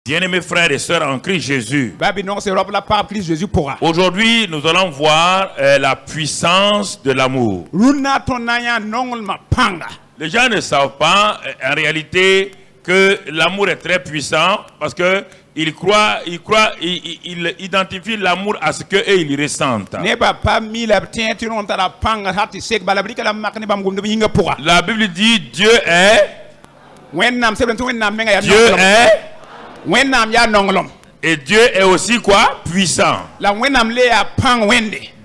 Bien-aimés frères et sœurs en Christ Jésus, aujourd'hui nous allons voir la puissance de l'amour. Les gens ne savent pas en réalité que l'amour est très puissant parce que ils identifient l'amour à ce qu'eux ils ressentent. La Bible dit Dieu est. Et Dieu est aussi quoi? Puissant.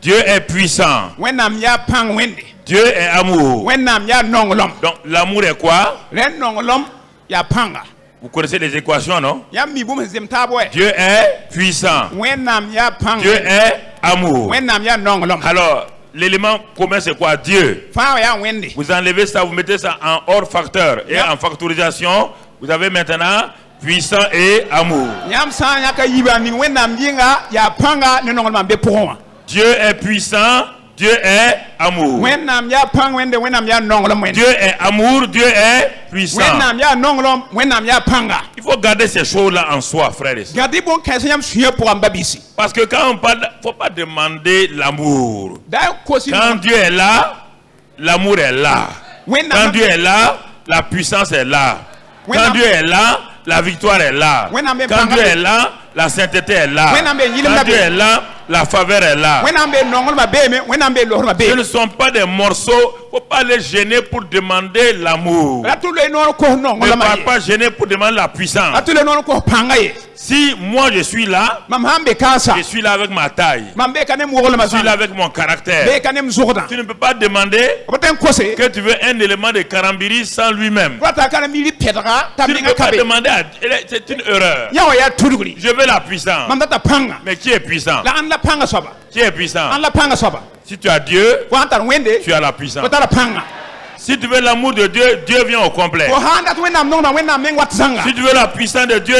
Dieu est puissant. Dieu est amour. Donc l'amour est quoi? Vous connaissez les équations, non? Dieu est puissant. Dieu est amour. Alors, l'élément commun c'est quoi? Dieu. Vous enlevez ça, vous mettez ça en hors facteur. Et en factorisation, vous avez maintenant puissant et amour. Dieu est puissant, Dieu est amour. Dieu est amour, Dieu est puissant. Il faut garder ces choses-là en soi, frères et sœurs. Parce que quand on parle, il ne faut pas demander l'amour. Quand Dieu est là, l'amour est là. Quand Dieu est là, la puissance est là. Quand Dieu est là, la victoire est là. Quand Dieu est là, la sainteté est là. Quand Dieu est là, la faveur est là. Ce ne sont pas des morceaux. Il ne faut pas les gêner pour demander l'amour. Ne pas gêner pour demander la puissance. Si moi je suis là, je suis là avec ma taille. Je suis là avec mon caractère. Tu ne peux pas demander que tu veux un élément de Karambiri sans lui-même. Tu ne peux pas demander c'est une erreur. Je veux la puissance. Mais qui est puissant? Qui est puissant? Si tu as Dieu, tu as la puissance. Si tu veux l'amour de Dieu, Dieu vient au complet. Si tu veux la puissance de Dieu,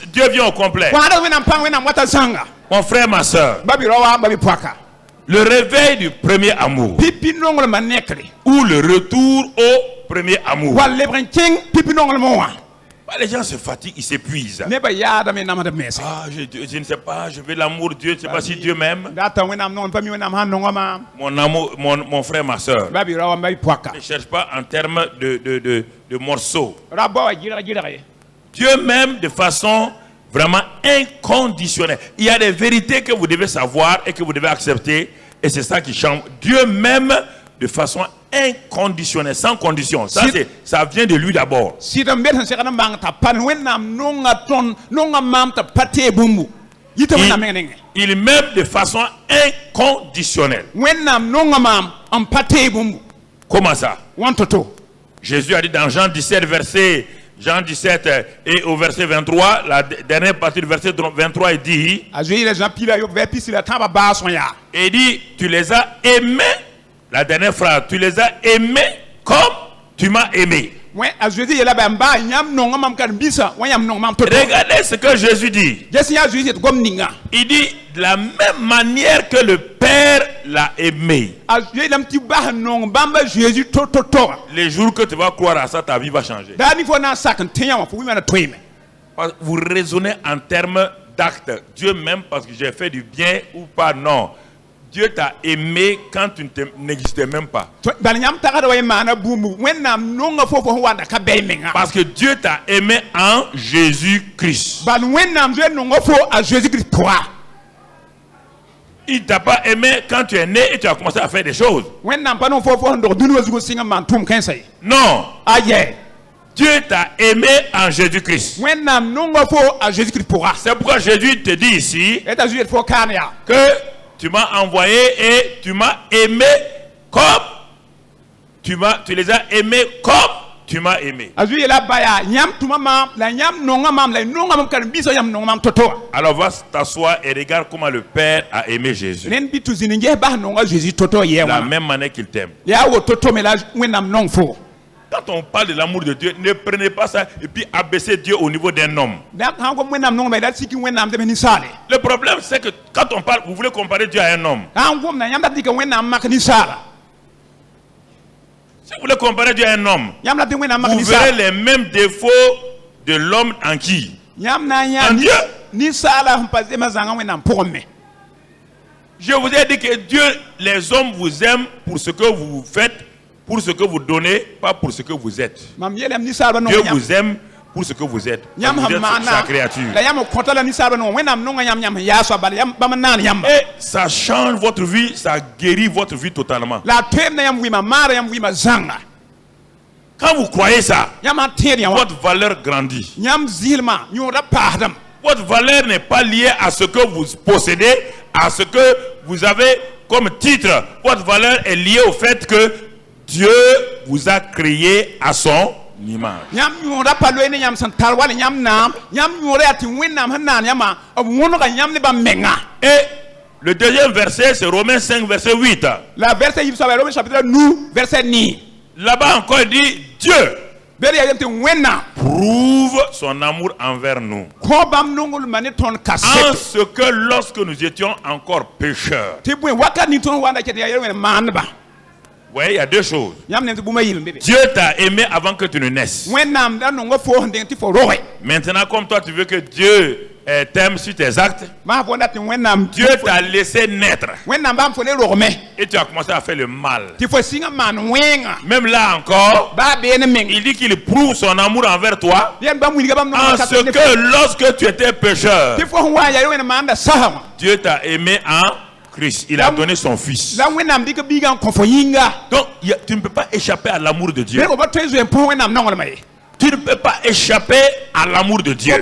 Dieu vient au complet. Mon frère, ma soeur, le réveil du premier amour ou le retour au premier amour. Les gens se fatiguent, ils s'épuisent. Je ne sais pas, je veux l'amour de Dieu, je ne sais pas si Dieu m'aime. Mon amour, mon frère, ma soeur, ne cherche pas en termes de morceaux. Dieu m'aime de façon vraiment inconditionnelle. Il y a des vérités que vous devez savoir et que vous devez accepter, et c'est ça qui change. Dieu m'aime de façon inconditionnelle, sans condition. Ça vient de lui d'abord. Il m'aime de façon inconditionnelle. Comment ça? Jésus a dit dans Jean 17, Jean 17 et au verset 23, la dernière partie du verset 23, il dit, tu les as aimés. La dernière phrase, tu les as aimés comme tu m'as aimé. Regardez ce que Jésus dit. Il dit de la même manière que le Père l'a aimé. Les jours que tu vas croire à ça, ta vie va changer. Vous raisonnez en termes d'actes. Dieu m'aime parce que j'ai fait du bien ou pas? Non. Dieu t'a aimé quand tu n'existais même pas. Parce que Dieu t'a aimé en Jésus-Christ. Il ne t'a pas aimé quand tu es né et tu as commencé à faire des choses. Non. Dieu t'a aimé en Jésus-Christ. C'est pourquoi Jésus te dit ici que tu m'as envoyé et tu m'as aimé comme tu les as aimés comme tu m'as aimé. Alors va t'asseoir et regarde comment le Père a aimé Jésus. De la même manière qu'il t'aime. Quand on parle de l'amour de Dieu, ne prenez pas ça et puis abaissez Dieu au niveau d'un homme. Le problème, c'est que quand on parle, vous voulez comparer Dieu à un homme. Si vous voulez comparer Dieu à un homme, vous verrez les mêmes défauts de l'homme en qui? En Dieu. Je vous ai dit que Dieu, les hommes vous aiment pour ce que vous faites, pour ce que vous donnez, pas pour ce que vous êtes. Dieu vous aime pour ce que vous êtes. Vous êtes sa créature. Et ça change votre vie, ça guérit votre vie totalement. Quand vous croyez ça, votre valeur grandit. Votre valeur n'est pas liée à ce que vous possédez, à ce que vous avez comme titre. Votre valeur est liée au fait que Dieu vous a créé à son image. Et le deuxième verset, c'est Romains 5, verset 8. Là-bas encore, il dit Dieu prouve son amour envers nous. En ce que lorsque nous étions encore pécheurs. Oui, il y a deux choses. Dieu t'a aimé avant que tu ne naisses. Maintenant, comme toi tu veux que Dieu t'aime sur tes actes, Dieu t'a laissé naître. Et tu as commencé à faire le mal. Même là encore, il dit qu'il prouve son amour envers toi. En ce que lorsque tu étais pécheur, Dieu t'a aimé en Christ. Il a donné son fils. Donc tu ne peux pas échapper à l'amour de Dieu. Tu ne peux pas échapper à l'amour de Dieu.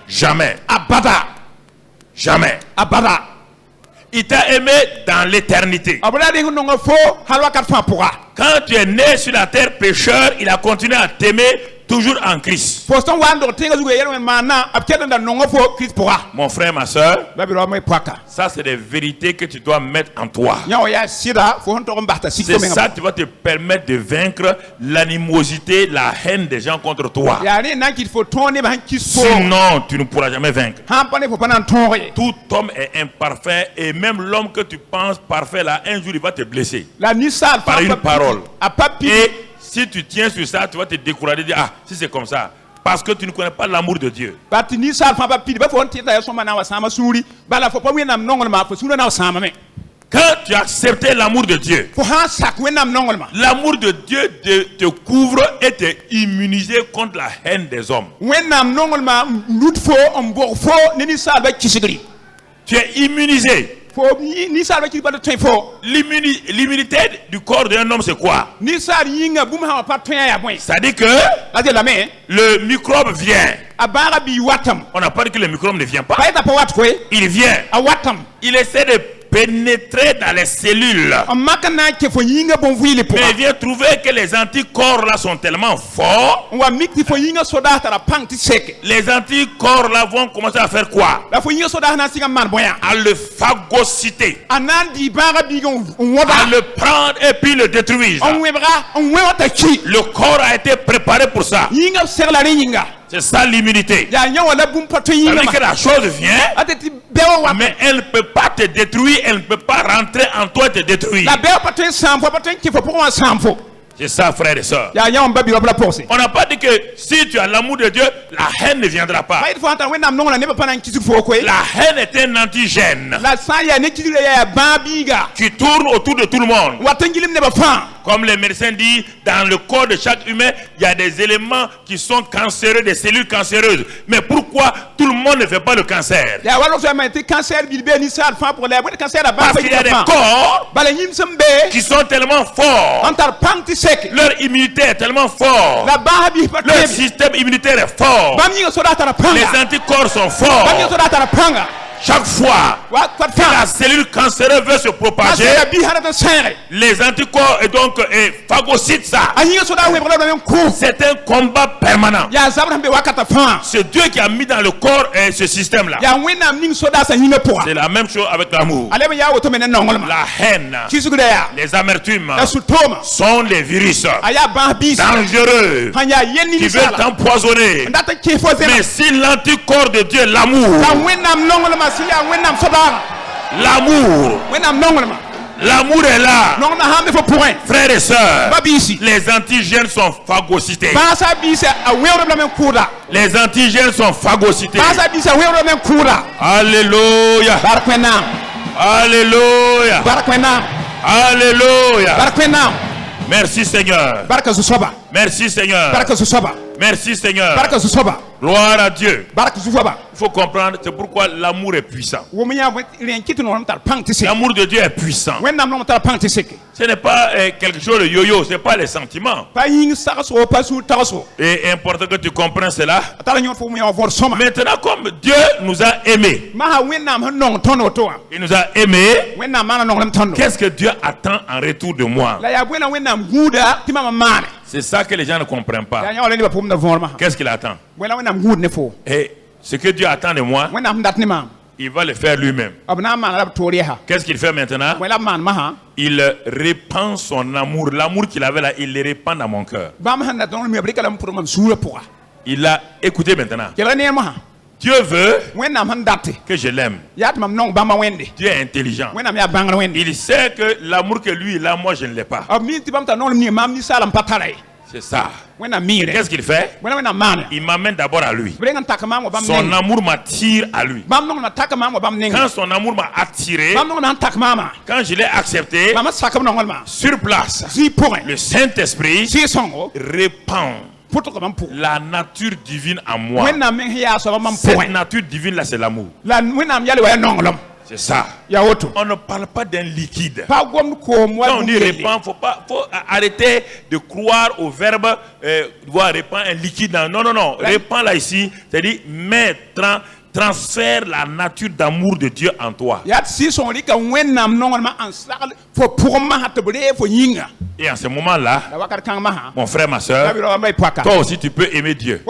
Jamais. Jamais. Il t'a aimé dans l'éternité. Quand tu es né sur la terre pécheur, il a continué à t'aimer toujours en Christ. Mon frère, ma soeur, ça c'est des vérités que tu dois mettre en toi. C'est ça qui va te permettre de vaincre l'animosité, la haine des gens contre toi. Sinon, tu ne pourras jamais vaincre. Tout homme est imparfait et même l'homme que tu penses parfait là, un jour il va te blesser par une parole. Et si tu tiens sur ça, tu vas te décourager, dire ah, si c'est comme ça, parce que tu ne connais pas l'amour de Dieu. Quand tu as accepté l'amour de Dieu, l'amour de Dieu te couvre et te immunise contre la haine des hommes. Tu es immunisé. L'immunité du corps d'un homme, c'est quoi? C'est-à-dire que le microbe vient. On n'a pas dit que le microbe ne vient pas. Il vient. Il essaie de pénétrer dans les cellules. Mais il vient trouver que les anticorps là sont tellement forts. Les anticorps là vont commencer à faire quoi? À le phagocyter. À le prendre et puis le détruire. Le corps a été préparé pour ça. C'est ça l'immunité. Ça veut dire que la chose vient, mais elle ne peut pas te détruire, elle ne peut pas rentrer en toi et te détruire. C'est ça, frères et sœurs. On n'a pas dit que si tu as l'amour de Dieu, la haine ne viendra pas. La haine est un antigène qui tourne autour de tout le monde. Comme les médecins disent, dans le corps de chaque humain, il y a des éléments qui sont cancéreux, des cellules cancéreuses. Mais pourquoi tout le monde ne fait pas le cancer? Parce qu'il y a des corps qui sont tellement forts. Leur immunité est tellement forte. Leur système immunitaire est fort. Les anticorps sont forts. Chaque fois que la cellule cancéreuse veut se propager, les anticorps et donc phagocytent ça. C'est un combat permanent. C'est Dieu qui a mis dans le corps ce système-là. C'est la même chose avec l'amour. La haine, les amertumes sont les virus dangereux qui veulent t'empoisonner. Mais si l'anticorps de Dieu, l'amour, L'amour est là. Frères et sœurs, les antigènes sont phagocytés. Les antigènes sont phagocytés. Alléluia. Alléluia. Alléluia. Merci Seigneur. Merci Seigneur. Merci Seigneur. Gloire à Dieu. Il faut comprendre, c'est pourquoi l'amour est puissant. L'amour de Dieu est puissant. Ce n'est pas quelque chose de yo-yo, ce n'est pas les sentiments. Et est important que tu comprennes cela. Maintenant, comme Dieu nous a aimés, il nous a aimés, qu'est-ce que Dieu attend en retour de moi? C'est ça que les gens ne comprennent pas. Qu'est-ce qu'il attend? Et ce que Dieu attend de moi, il va le faire lui-même. Qu'est-ce qu'il fait maintenant? Il répand son amour. L'amour qu'il avait là, il le répand dans mon cœur. Il a écouté maintenant. Dieu veut que je l'aime. Dieu est intelligent. Il sait que l'amour que lui il a, moi je ne l'ai pas. C'est ça. Qu'est-ce qu'il fait? Il m'amène d'abord à lui. Son amour m'attire à lui. Quand son amour m'a attiré, quand je l'ai accepté, sur place, le Saint-Esprit répand la nature divine en moi. Cette nature divine là, c'est l'amour. C'est ça. On ne parle pas d'un liquide. Quand on dit répand, faut arrêter de croire au verbe répand un liquide. Non. Répand là ici, c'est-à-dire mettre, transfère la nature d'amour de Dieu en toi. Et en ce moment-là, mon frère, ma soeur, toi aussi tu peux aimer Dieu.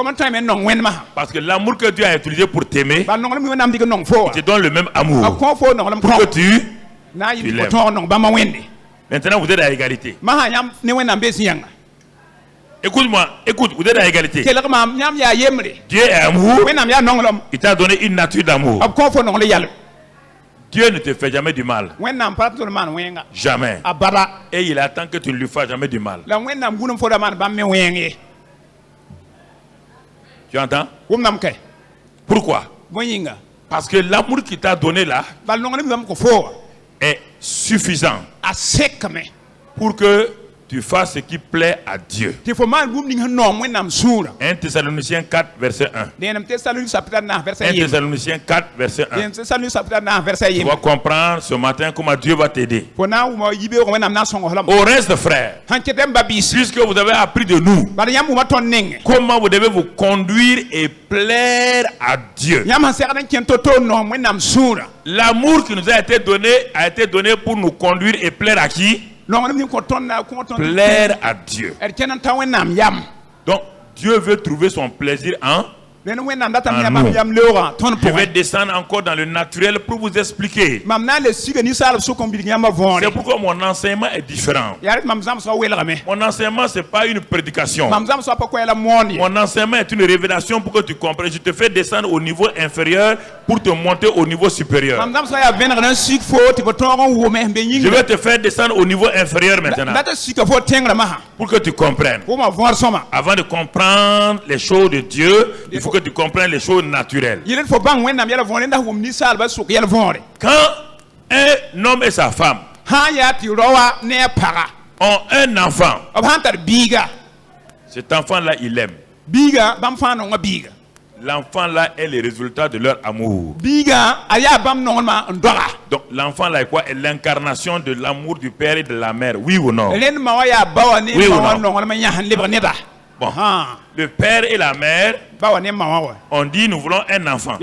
Parce que l'amour que Dieu a utilisé pour t'aimer, il te donne le même amour pour que tu l'aimes. Maintenant, vous êtes à égalité. Écoute-moi, vous êtes à égalité. Dieu est amour. Il t'a donné une nature d'amour. Dieu ne te fait jamais du mal. Jamais. Et il attend que tu ne lui fasses jamais du mal. Tu entends? Pourquoi? Parce que l'amour qu'il t'a donné là est suffisant pour que tu fasses ce qui plaît à Dieu. 1 Thessaloniciens 4, verset 1. 1 Thessaloniciens 4, verset 1. Tu vas comprendre ce matin comment Dieu va t'aider. Au reste, frère, puisque vous avez appris de nous comment vous devez vous conduire et plaire à Dieu. L'amour qui nous a été donné pour nous conduire et plaire à qui? Plaire à Dieu. Donc Dieu veut trouver son plaisir en nous. Je vais descendre encore dans le naturel pour vous expliquer. C'est pourquoi mon enseignement est différent. Mon enseignement, ce n'est pas une prédication. Mon enseignement est une révélation pour que tu comprennes. Je te fais descendre au niveau inférieur pour te monter au niveau supérieur. Je vais te faire descendre au niveau inférieur maintenant pour que tu comprennes. Avant de comprendre les choses de Dieu, il faut que tu comprennes les choses naturelles. Quand un homme et sa femme ont un enfant, cet enfant-là, il aime. L'enfant-là est le résultat de leur amour. Donc l'enfant-là est quoi? Est l'incarnation de l'amour du père et de la mère. Oui ou non? Oui ou non? Bon. Le père et la mère on dit nous voulons un enfant.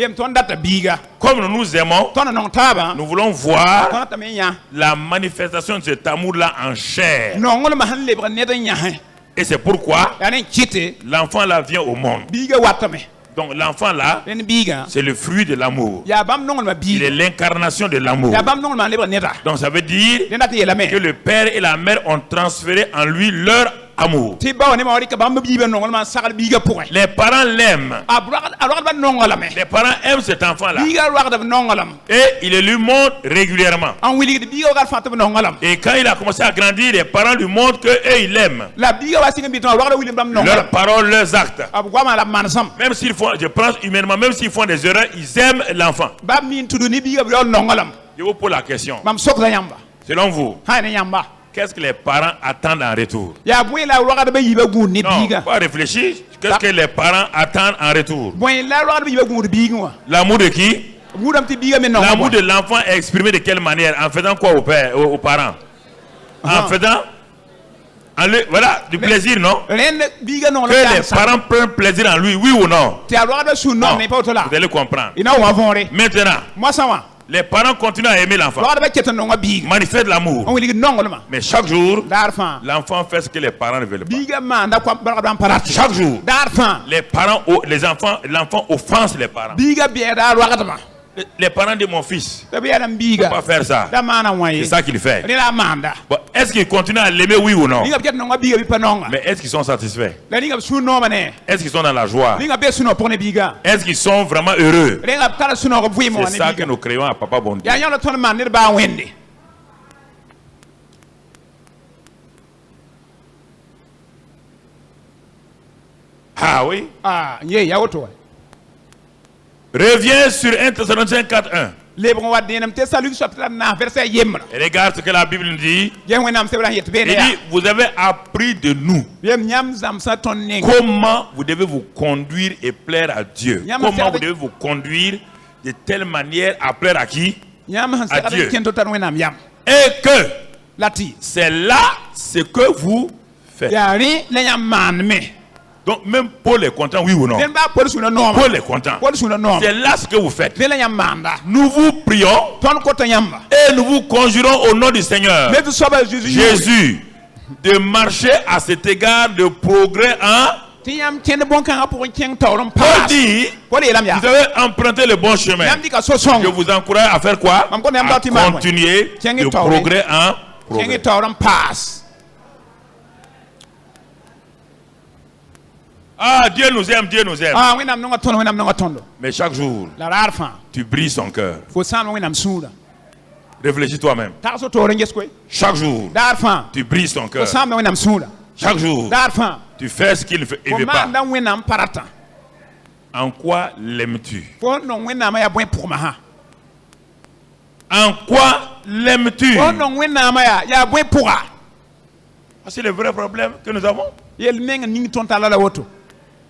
Comme nous nous aimons, nous voulons voir la manifestation de cet amour-là en chair. Et c'est pourquoi l'enfant-là vient au monde. Donc l'enfant là, c'est le fruit de l'amour. Il est l'incarnation de l'amour. Donc ça veut dire que le père et la mère ont transféré en lui leur amour. Les parents l'aiment. Les parents aiment cet enfant-là. Et il le lui montre régulièrement. Et quand il a commencé à grandir, les parents lui montrent qu'eux, ils l'aiment. Leurs paroles, leurs actes. Même s'ils font, je pense humainement, même s'ils font des erreurs, ils aiment l'enfant. Je vous pose la question. Selon vous, qu'est-ce que les parents attendent en retour? Non, pas réfléchir. Qu'est-ce que les parents attendent en retour? L'amour de qui? L'amour de l'enfant est exprimé de quelle manière? En faisant quoi aux parents? En faisant voilà, du plaisir, non? Que les parents prennent plaisir en lui, oui ou non? Non, vous allez comprendre. Maintenant, les parents continuent à aimer l'enfant, manifestent l'amour. Mais chaque jour, l'enfant fait ce que les parents ne veulent pas. Chaque jour, l'enfant offense les parents. Les parents de mon fils ne peuvent pas faire ça. C'est ça qu'il fait. Bon, est-ce qu'ils continuent à l'aimer, oui ou non? Mais est-ce qu'ils sont satisfaits? Est-ce qu'ils sont dans la joie? Est-ce qu'ils sont vraiment heureux? C'est ça que nous créons à Papa Bon Dieu. Ah oui? Reviens sur 1 Thessaloniciens 4:1. Regarde ce que la Bible nous dit. Il dit, vous avez appris de nous comment vous devez vous conduire et plaire à Dieu. Comment vous devez vous conduire de telle manière à plaire à qui? À Dieu. Et que c'est là ce que vous faites. Donc même Paul est content, oui ou non? Paul est content. C'est là ce que vous faites. Nous vous prions et nous vous conjurons au nom du Seigneur Jésus de marcher à cet égard de progrès en... Paul dit, vous avez emprunté le bon chemin. Je vous encourage à faire quoi? À continuer de progrès en progrès. Ah, Dieu nous aime, Dieu nous aime. Mais chaque jour, tu brises son cœur. Réfléchis toi-même. Chaque jour, tu brises son cœur. Chaque jour, tu fais ce qu'il ne veut pas. En quoi l'aimes-tu? En quoi l'aimes-tu? C'est le vrai problème que nous avons.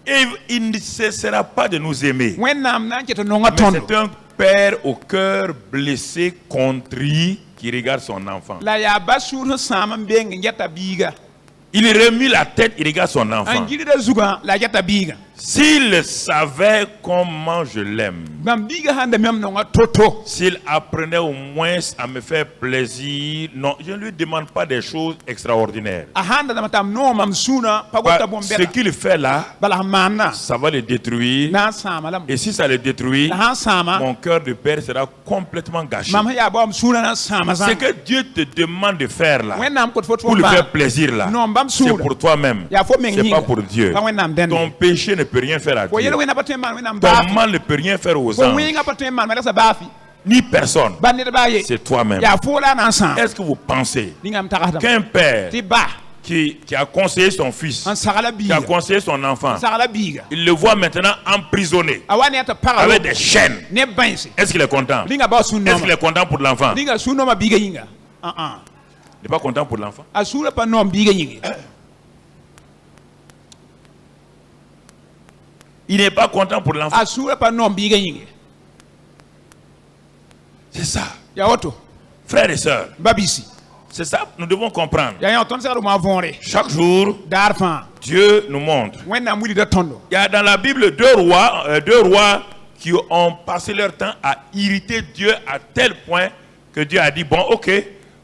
Et il ne cessera pas de nous aimer. Mais c'est un père au cœur blessé, contrit, qui regarde son enfant. Il remue la tête, il regarde son enfant. S'il savait comment je l'aime, s'il apprenait au moins à me faire plaisir, non, je ne lui demande pas des choses extraordinaires. Ce qu'il fait là, ça va le détruire. Et si ça le détruit, mon cœur de père sera complètement gâché. Ce que Dieu te demande de faire là, pour lui faire plaisir là, c'est pour toi-même. C'est pas pour Dieu. Ton péché ne peut rien faire à Dieu. Ton mal ne peut rien faire aux anges. Ni personne. C'est toi-même. Est-ce que vous pensez qu'un père qui a conseillé son fils, qui a conseillé son enfant, il le voit maintenant emprisonné avec des chaînes, est-ce qu'il est content? Est-ce qu'il est content pour l'enfant? Il n'est pas content pour l'enfant. Il n'est pas content pour l'enfant. C'est ça. Frères et sœurs, c'est ça que nous devons comprendre. Chaque jour, Dieu nous montre. Il y a dans la Bible deux rois qui ont passé leur temps à irriter Dieu à tel point que Dieu a dit, bon, ok,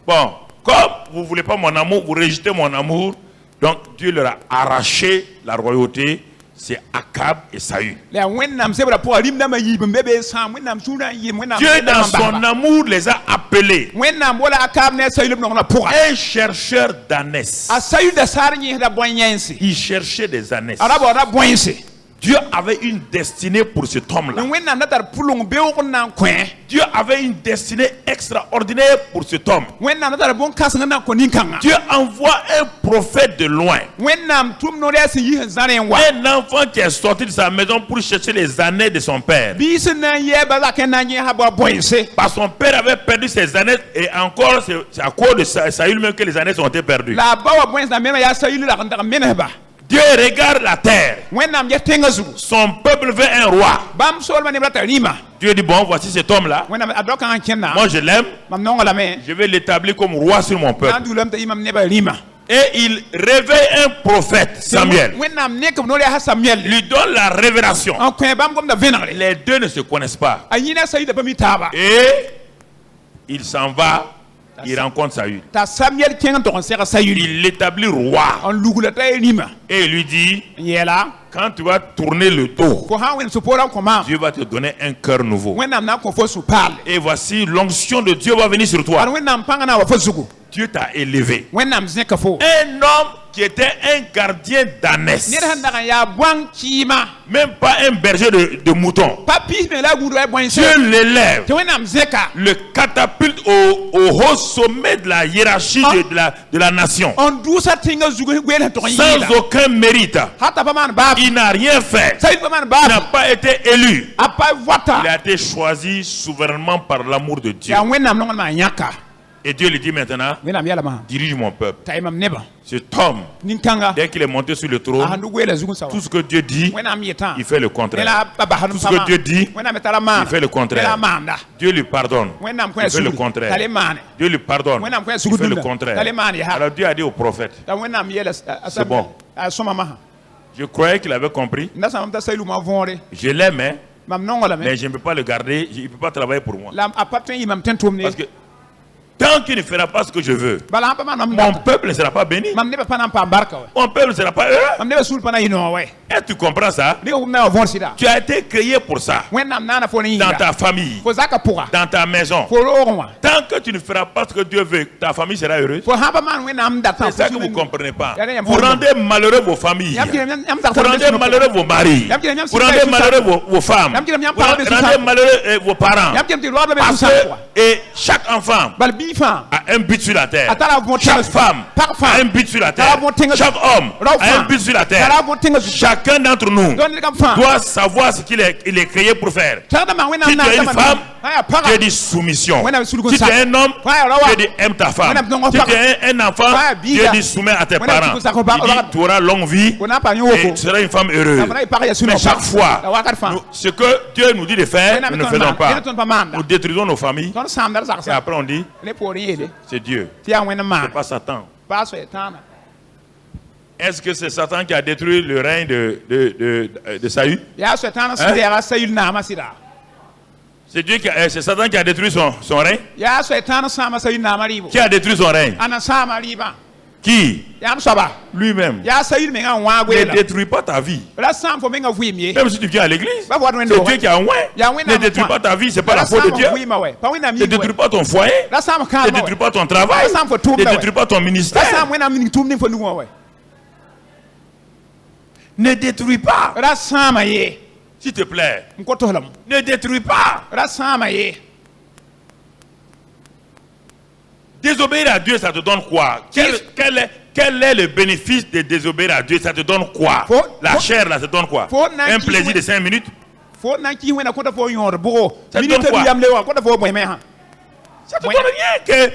bon, comme vous ne voulez pas mon amour, vous rejetez mon amour. Donc Dieu leur a arraché la royauté c'est Akab et Saül. Dieu dans son amour les a appelés. Un chercheur d'ânesses. Il cherchait des ânesses. Dieu avait une destinée pour cet homme-là. Dieu avait une destinée extraordinaire pour cet homme. Dieu envoie un prophète de loin. Un enfant qui est sorti de sa maison pour chercher les années de son père. Parce que son père avait perdu ses années et encore c'est à cause de Saül même que les années ont été perdues. Dieu regarde la terre. Son peuple veut un roi. Dieu dit bon, voici cet homme-là. Moi je l'aime. Je vais l'établir comme roi sur mon peuple. Et il réveille un prophète, Samuel. Lui donne la révélation. Les deux ne se connaissent pas. Et il s'en va. Il rencontre Saül. Il l'établit roi. Et il lui dit, quand tu vas tourner le dos, Dieu va te donner un cœur nouveau. Et voici l'onction de Dieu va venir sur toi. Dieu t'a élevé. Un homme qui était un gardien d'ânesse, même pas un berger de moutons. Dieu l'élève, le catapulte au haut sommet de la hiérarchie de la nation. Sans aucun mérite. Il n'a rien fait. Il n'a pas été élu. Il a été choisi souverainement par l'amour de Dieu. Et Dieu lui dit maintenant, dirige mon peuple. Cet homme, dès qu'il est monté sur le trône, tout ce que Dieu dit, il fait le contraire. Tout ce que Dieu dit, il fait le contraire. Dieu lui pardonne, il fait le contraire. Dieu lui pardonne, il fait le contraire. Alors Dieu a dit au prophète, c'est bon. Je croyais qu'il avait compris. Je l'aime, mais je ne peux pas le garder, il ne peut pas travailler pour moi. Parce que tant qu'il ne fera pas ce que je veux, mon peuple ne sera pas béni. Mon peuple ne sera pas heureux. Et tu comprends ça? Tu as été créé pour ça. Dans ta famille, dans ta maison. Tant que tu ne feras pas ce que Dieu veut, ta famille sera heureuse. C'est ça que vous ne comprenez pas. Vous rendez malheureux vos familles. Vous rendez malheureux vos maris. Vous rendez malheureux vos femmes. Vous rendez malheureux vos parents. Parce que chaque enfant a un but sur la terre. Chaque femme a un but sur la terre. Chaque homme a un but sur la terre. Chacun d'entre nous doit savoir ce qu'il est créé pour faire. Si tu es une femme, Dieu dit soumission. Si tu es un homme, Dieu dit aime ta femme. Si tu es un enfant, Dieu dit soumets à tes parents. Il dit tu auras longue vie et tu seras une femme heureuse. Mais chaque fois, ce que Dieu nous dit de faire, nous ne faisons pas. Nous détruisons nos familles. Et après on dit c'est Dieu. C'est pas Satan. Est-ce que c'est Satan qui a détruit le règne de Saül? C'est Satan qui a détruit son règne? Qui a détruit son règne? Qui? Lui-même. Ne détruis pas ta vie. Même si tu viens à l'église, c'est Dieu qui a oint. Ne détruis pas ta vie, c'est pas la faute de Dieu. Ne détruis pas ton foyer. Ne détruis pas ton travail. Ne détruis pas ton ministère. Ne détruis pas. S'il te plaît. Ne détruis pas. Désobéir à Dieu, ça te donne quoi? Quel est le bénéfice de désobéir à Dieu? Ça te donne quoi? La chair, là, ça te donne quoi? Un plaisir de 5 minutes? Ça te donne quoi? Ça te donne rien que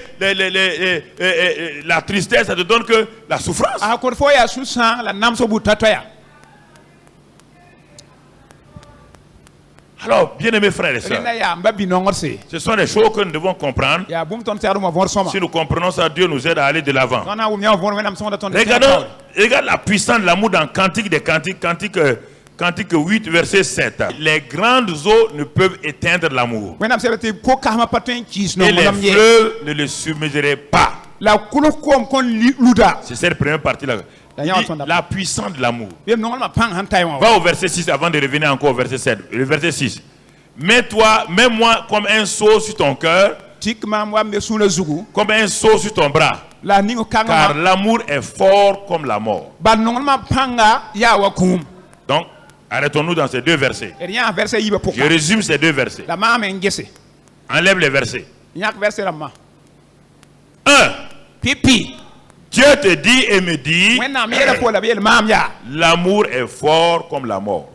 la tristesse, ça te donne que la souffrance. Alors, bien-aimés frères et sœurs, ce sont des choses que nous devons comprendre. Si nous comprenons ça, Dieu nous aide à aller de l'avant. Regarde la puissance de l'amour dans Cantique des Cantiques, Cantique 8, verset 7. Les grandes eaux ne peuvent éteindre l'amour. Et les fleuves ne le submergeraient pas. C'est cette première partie-là. La puissance de l'amour. Va au verset 6 avant de revenir encore au verset 7. Le verset 6. Mets-moi comme un sceau sur ton cœur, comme un sceau sur ton bras. Car l'amour est fort comme la mort. Donc, arrêtons-nous dans ces deux versets. Je résume ces deux versets. Enlève les versets. 1. Dieu te dit et me dit, l'amour est fort comme la mort.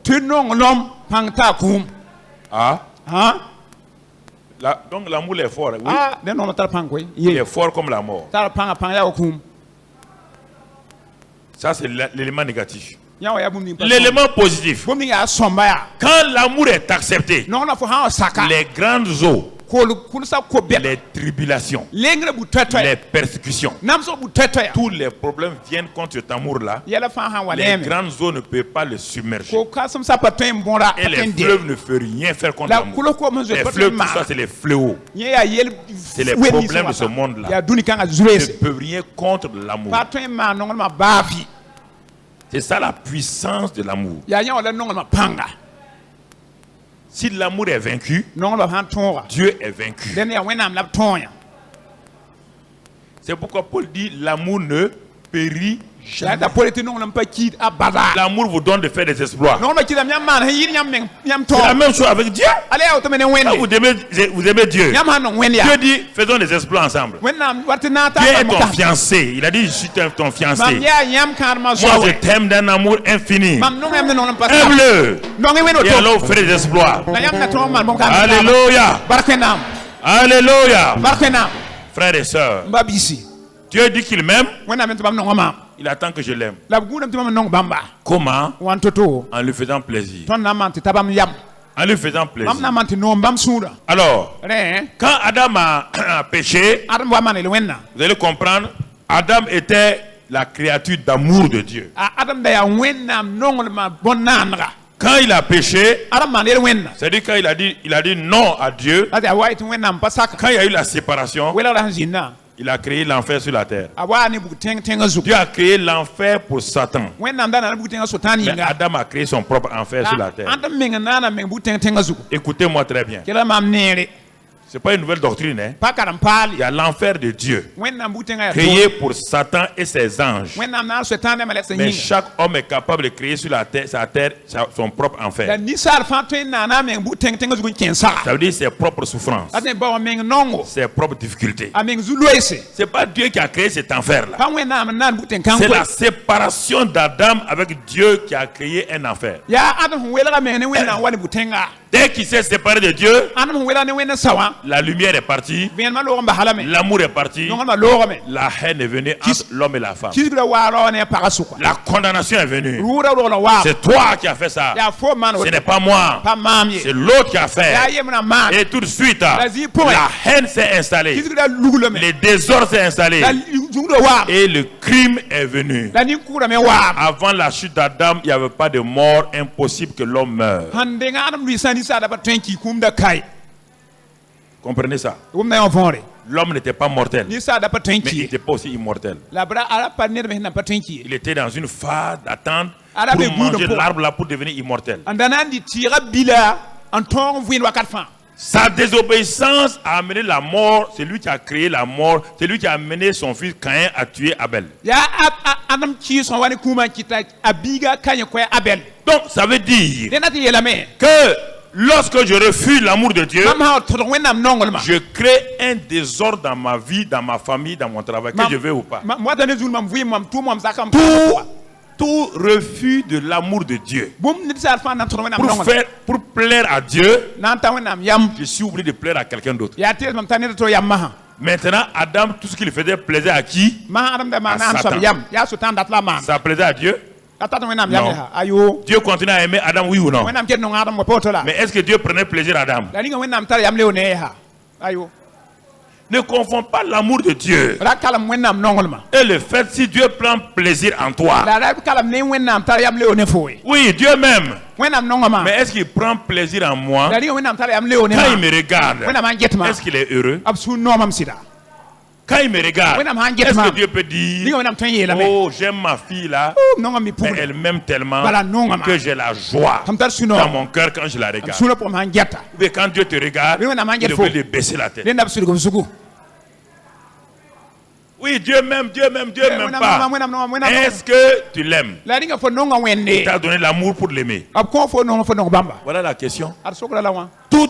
Donc l'amour est fort, oui. Il est fort comme la mort. Ça c'est l'élément négatif. L'élément positif, quand l'amour est accepté, les grandes eaux, les tribulations, les persécutions, tous les problèmes viennent contre cet amour-là. Les grandes eaux ne peuvent pas le submerger. Et les fleuves ne peuvent rien faire contre l'amour. Les fleuves, tout ça, c'est les fléaux. C'est les problèmes de ce monde-là. Ne peuvent rien contre l'amour. C'est ça la puissance de l'amour. Si l'amour est vaincu, Dieu est vaincu. C'est pourquoi Paul dit l'amour ne périt jamais. L'amour vous donne de faire des exploits. C'est la même chose avec Dieu. Quand vous aimez Dieu, Dieu dit faisons des exploits ensemble. Dieu est ton fiancé. Il a dit je suis ton fiancé. Moi je t'aime d'un amour infini. Aime-le. Et alors vous ferez des exploits. Alléluia. Alléluia. Frères et sœurs, Dieu dit qu'il m'aime. Il attend que je l'aime. Comment? En lui faisant plaisir. En lui faisant plaisir. Alors, quand Adam a péché, vous allez comprendre, Adam était la créature d'amour de Dieu. Quand il a péché, c'est-à-dire quand il a dit non à Dieu, quand il y a eu la séparation, il a créé l'enfer sur la terre. Dieu a créé l'enfer pour Satan. Mais Adam a créé son propre enfer sur la terre. Écoutez-moi très bien. Ce n'est pas une nouvelle doctrine. Il y a l'enfer de Dieu, créé pour Satan et ses anges. Mais chaque homme est capable de créer sur la terre, sa terre, son propre enfer. Ça veut dire ses propres souffrances, ses propres difficultés. Ce n'est pas Dieu qui a créé cet enfer-là. C'est la séparation d'Adam avec Dieu qui a créé un enfer. Dès qu'il s'est séparé de Dieu, la lumière est partie, l'amour est parti, la haine est venue entre l'homme et la femme. La condamnation est venue. C'est toi qui as fait ça. Ce n'est pas moi. C'est l'autre qui a fait. Et tout de suite, la haine s'est installée. Les désordres s'est installé. Et le crime est venu. Avant la chute d'Adam, il n'y avait pas de mort. Impossible que l'homme meure. Comprenez ça? L'homme n'était pas mortel, mais il n'était pas aussi immortel. Il était dans une phase d'attente pour manger l'arbre là pour devenir immortel. Sa désobéissance a amené la mort. C'est lui qui a créé la mort. C'est lui qui a amené son fils Caïn à tuer Abel. Donc ça veut dire que lorsque je refuse l'amour de Dieu, je crée un désordre dans ma vie, dans ma famille, dans mon travail, que je veux ou pas. Tout refus de l'amour de Dieu pour plaire à Dieu, je suis obligé de plaire à quelqu'un d'autre. Maintenant, Adam, tout ce qu'il faisait plaisait à qui? À Satan. Ça plaisait à Dieu? Non. Dieu continue à aimer Adam, oui ou non? Mais est-ce que Dieu prenait plaisir à Adam? Ne confonds pas l'amour de Dieu et le fait si Dieu prend plaisir en toi. Oui, Dieu m'aime. Mais est-ce qu'il prend plaisir en moi? Quand il me regarde, est-ce qu'il est heureux? Quand il me regarde, est-ce que Dieu peut dire, oh, j'aime ma fille là, mais elle m'aime tellement que j'ai la joie dans mon cœur quand je la regarde. Mais quand Dieu te regarde, il devrait baisser la tête. Oui, Dieu m'aime pas. Est-ce que tu l'aimes? Il t'a donné l'amour pour l'aimer. Voilà la question. Tout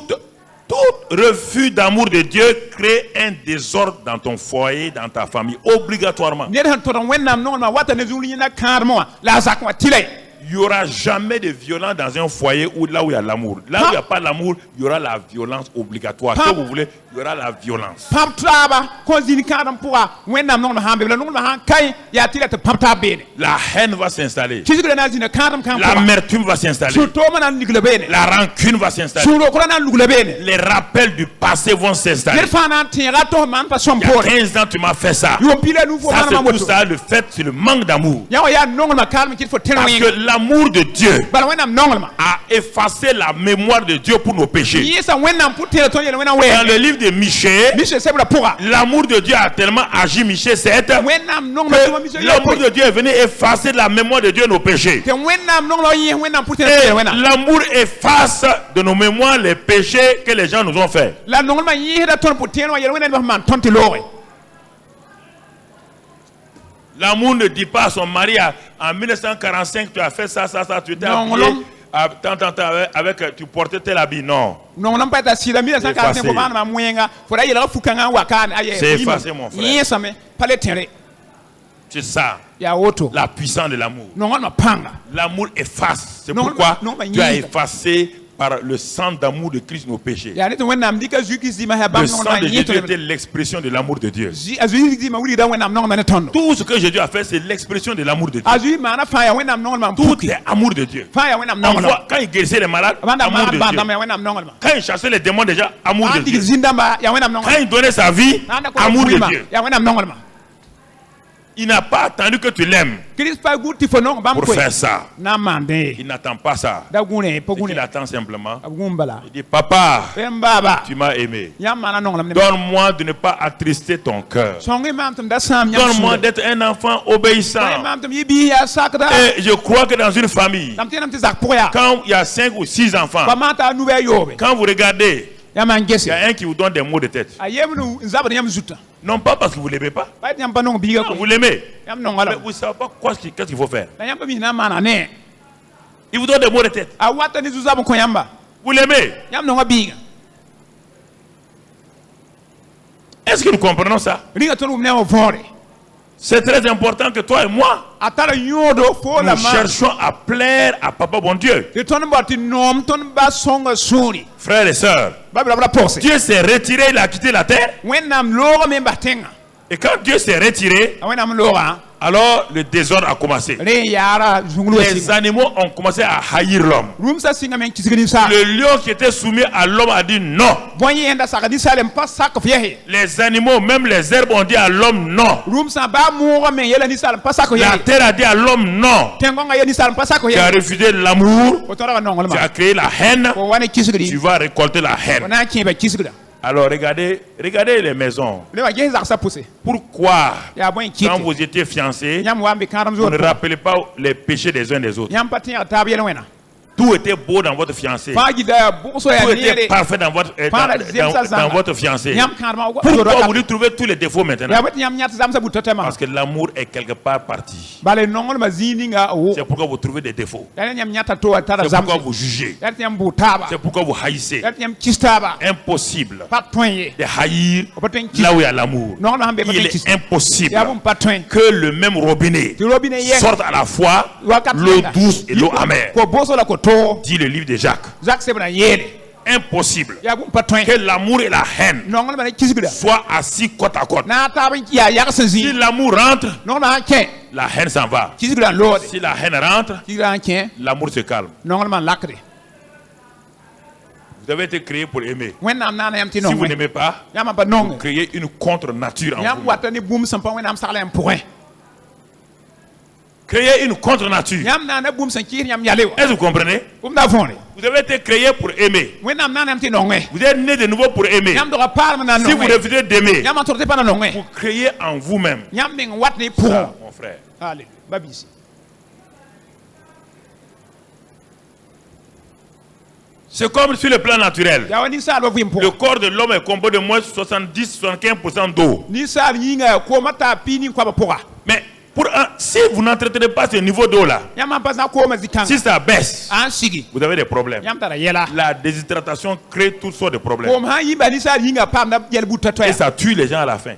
refus d'amour de Dieu crée un désordre dans ton foyer, dans ta famille, obligatoirement. Il n'y aura jamais de violence dans un foyer là où il y a l'amour. Là où il n'y a pas l'amour, il y aura la violence obligatoire. Si vous voulez, il y aura la violence. La haine va s'installer. L'amertume va s'installer. La rancune va s'installer. Les rappels du passé vont s'installer. Il y a 15 ans, tu m'as fait ça. Ça, c'est tout ça, le fait, c'est le manque d'amour. Parce que l'amour de Dieu a effacé la mémoire de Dieu pour nos péchés. Dans le livre de Michée, l'amour de Dieu a tellement agi, Michée 7, que l'amour de Dieu est venu effacer la mémoire de Dieu nos péchés. Et l'amour efface de nos mémoires les péchés que les gens nous ont faits. L'amour ne dit pas à son mari en 1945 tu as fait ça, tu t'es habillé avec tu portais tel habit. Non. C'est effacé mon frère. C'est ça. La puissance de l'amour. L'amour efface. C'est pourquoi tu as effacé par le sang d'amour de Christ nos péchés. Le sang de Jésus était l'expression de l'amour de Dieu. Tout ce que Jésus a fait, c'est l'expression de l'amour de Dieu. Tout est amour de Dieu. Quand il guérissait les malades, amour de Dieu. Quand il chassait les démons, déjà, amour de Dieu. Quand il donnait sa vie, amour de Dieu. Il n'a pas attendu que tu l'aimes pour faire ça. Il n'attend pas ça. Il attend simplement. Il dit, papa, tu m'as aimé. Donne-moi de ne pas attrister ton cœur. Donne-moi d'être un enfant obéissant. Et je crois que dans une famille, quand il y a 5 ou 6 enfants, quand vous regardez, il y a un qui vous donne des maux de tête. Non pas parce que vous ne l'aimez pas. Non, vous l'aimez. Mais vous ne savez pas qu'est-ce qu'il faut faire. Il vous donne des maux de tête. Vous l'aimez. Est-ce que nous comprenons ça? C'est très important que toi et moi, nous cherchons à plaire à Papa bon Dieu. Frères et sœurs, Dieu s'est retiré, il a quitté la terre. Et quand Dieu s'est retiré, alors le désordre a commencé. Les animaux ont commencé à haïr l'homme. Le lion qui était soumis à l'homme a dit non. Les animaux, même les herbes ont dit à l'homme non. La terre a dit à l'homme non. Tu as refusé l'amour, tu as créé la haine, tu vas récolter la haine. Alors regardez les maisons. Pourquoi quand vous étiez fiancés, vous ne rappelez pas les péchés des uns des autres? Tout était beau dans votre fiancé. Tout était parfait dans votre fiancé. Pourquoi vous lui trouvez tous les défauts maintenant? Parce que l'amour est quelque part parti. C'est pourquoi vous trouvez des défauts. C'est pourquoi vous jugez. C'est pourquoi vous haïssez. Impossible de haïr là où il y a l'amour. Il est impossible que le même robinet sorte à la fois l'eau douce et l'eau amère. Dit le livre de Jacques. Impossible que l'amour et la haine soient assis côte à côte. Si l'amour rentre, la haine s'en va. Si la haine rentre, l'amour se calme. Vous avez été créé pour aimer. Si vous n'aimez pas, vous créez une contre-nature en vous. Créer une contre-nature. Est-ce que vous comprenez? Vous avez été créé pour aimer. Vous êtes né de nouveau pour aimer. Si vous refusez d'aimer, vous créez en vous-même. Ça, mon frère. C'est comme sur le plan naturel. Le corps de l'homme est composé de moins 70-75% d'eau. Mais si vous n'entretenez pas ce niveau d'eau là, si ça baisse, vous avez des problèmes. La déshydratation crée toutes sortes de problèmes. Et ça tue les gens à la fin.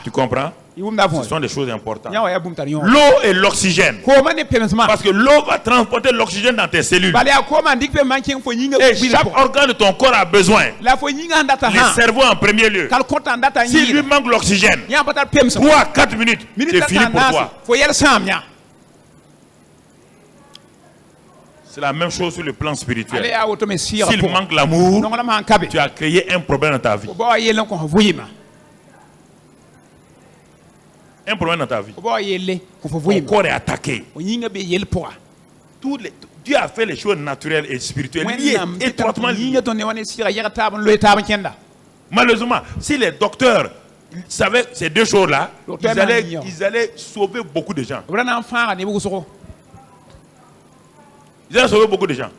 Tu comprends? Ce sont des choses importantes. L'eau et l'oxygène. Parce que l'eau va transporter l'oxygène dans tes cellules. Et chaque organe de ton corps a besoin. Le cerveau en premier lieu. S'il lui manque l'oxygène, 3 à 4 minutes, c'est fini pour toi. C'est la même chose sur le plan spirituel. S'il manque l'amour, tu as créé un problème dans ta vie. Un problème dans ta vie. Ton corps est attaqué. Dieu a fait les choses naturelles et spirituelles liées, étroitement liées. Malheureusement, si les docteurs savaient ces deux choses-là, ils allaient sauver beaucoup de gens. Ils allaient sauver beaucoup de gens.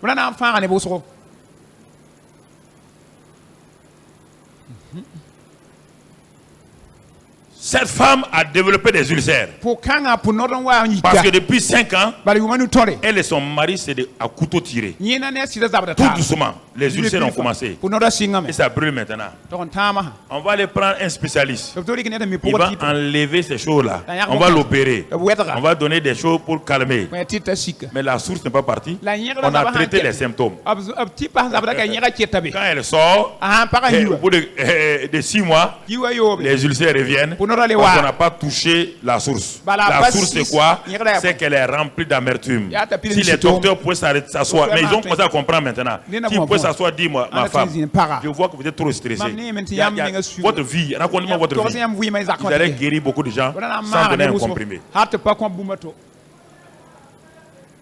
Cette femme a développé des ulcères. Parce que depuis 5 ans, elle et son mari, c'est à couteau tiré. Tout doucement, les ulcères ont commencé. Et ça brûle maintenant. On va aller prendre un spécialiste. Il va enlever ces choses-là. On va l'opérer. On va donner des choses pour calmer. Mais la source n'est pas partie. On a traité les symptômes. Quand elle sort, au bout de 6 mois, les ulcères reviennent. Parce qu'on n'a pas touché la source. La source c'est quoi? C'est qu'elle est remplie d'amertume. Si les docteurs pouvaient s'asseoir, mais ils ont commencé à comprendre maintenant. S'ils pouvaient s'asseoir, dis-moi, ma femme, je vois que vous êtes trop stressé. Votre vie, racontez-moi votre vie. Vous allez guérir beaucoup de gens sans donner un comprimé.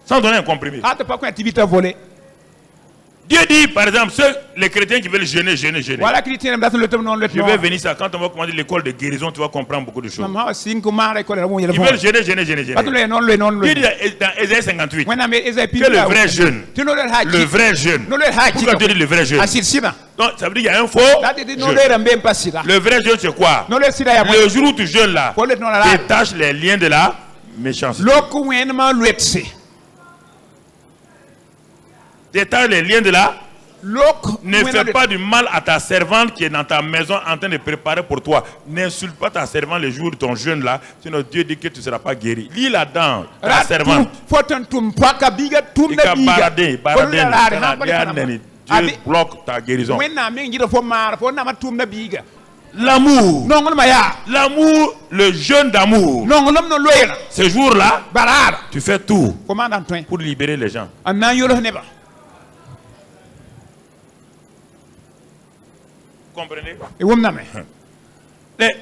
Sans donner un comprimé. Dieu dit, par exemple, les chrétiens qui veulent jeûner. Je vais venir ça. Quand on va commencer l'école de guérison, tu vas comprendre beaucoup de choses. Ils veulent jeûner. Dieu dit dans Ésaïe 58 que le vrai jeûne. Pourquoi Dieu dit le vrai jeûne? Donc, ça veut dire qu'il y a un faux jeûne. Le vrai jeûne, c'est quoi? Le jour où tu jeûnes là, détache les liens de la méchanceté. Détache les liens de là. Ne fais pas du mal à ta servante qui est dans ta maison en train de préparer pour toi. N'insulte pas ta servante le jour de ton jeûne là. Sinon Dieu dit que tu ne seras pas guéri. Lis là-dedans ta servante. Dieu bloque ta guérison. L'amour. L'amour, le jeûne d'amour. Ce jour-là, tu fais tout pour libérer les gens. Comprenez?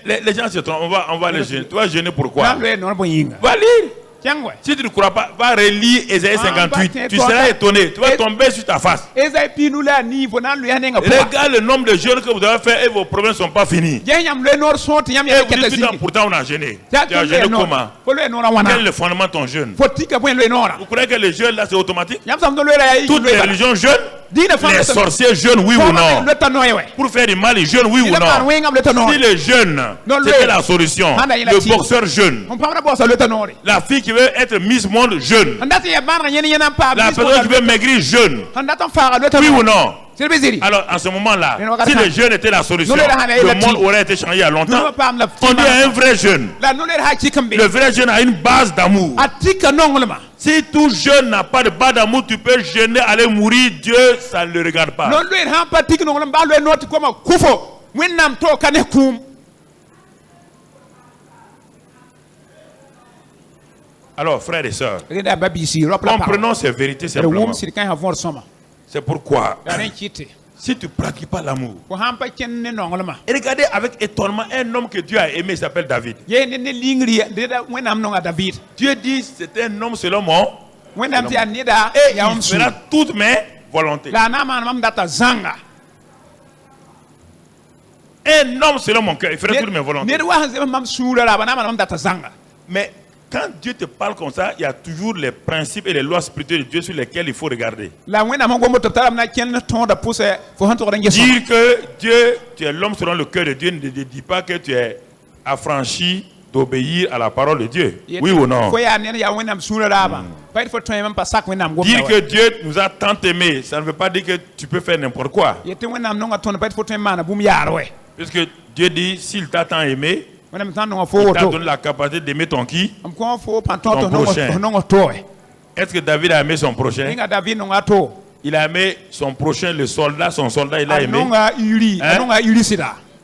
Les gens se trompent. On va les jeûner. Tu vas jeûner pourquoi? Va lire. Si tu ne crois pas, va relire Ésaïe 58. Tu seras étonné. Tu vas tomber sur ta face. Regarde le nombre de jeûnes que vous avez fait et vos problèmes ne sont pas finis. Et vous dites pourtant on a jeûné. Tu as jeûné comment? Quel est le fondement de ton jeûne? Vous croyez que le jeûne là c'est automatique? Toutes les religions jeûnent. Les sorciers jeûnent, oui ou non? Pour faire du mal, ils jeûnent, oui ou non? Si le jeûne, c'était la solution. Le boxeur jeûne. La fille qui veut être Miss Monde jeûne. La personne qui veut maigrir jeûne. Oui ou non? Alors, en ce moment-là, si le jeûne était la solution, le monde aurait été changé il y a longtemps. On dit un vrai jeûne. Le vrai jeûne a une base d'amour. Si tout jeûne n'a pas de base d'amour, tu peux jeûner, aller mourir. Dieu, ça ne le regarde pas. Alors, frères et sœurs, comprenons ces vérités simplement. C'est pourquoi, si tu ne pratiques pas l'amour, et regardez avec étonnement un homme que Dieu a aimé, il s'appelle David. Dieu dit c'est un homme selon Et il fera toutes mes volontés. Un homme selon mon cœur, il ferait toutes mes volontés. Mais quand Dieu te parle comme ça, il y a toujours les principes et les lois spirituelles de Dieu sur lesquels il faut regarder. Dire que Dieu, tu es l'homme selon le cœur de Dieu, ne dit pas que tu es affranchi d'obéir à la parole de Dieu. Oui ou non? Dire que Dieu nous a tant aimés, ça ne veut pas dire que tu peux faire n'importe quoi. Puisque Dieu dit, s'il t'a tant aimé, il t'a donné la capacité d'aimer ton qui? Ton prochain. Est-ce que David a aimé son prochain? Il a aimé son prochain, le soldat, son soldat, il a aimé.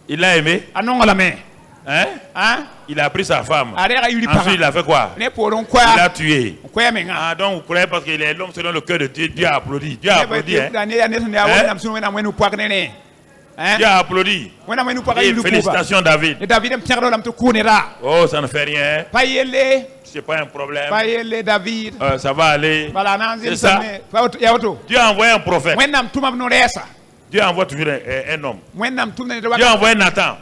Il a aimé. Hein? Il a pris sa femme. Ensuite, il a fait quoi? Il a tué. Ah, donc vous croyez parce qu'il est l'homme selon le cœur de Dieu, Dieu a applaudi. Dieu a applaudi. Dieu a applaudi. Et félicitations David. Oh, ça ne fait rien. C'est pas un problème. Ça va aller. C'est ça. Dieu a envoyé un prophète. Dieu envoie toujours un homme. Dieu a envoyé Nathan.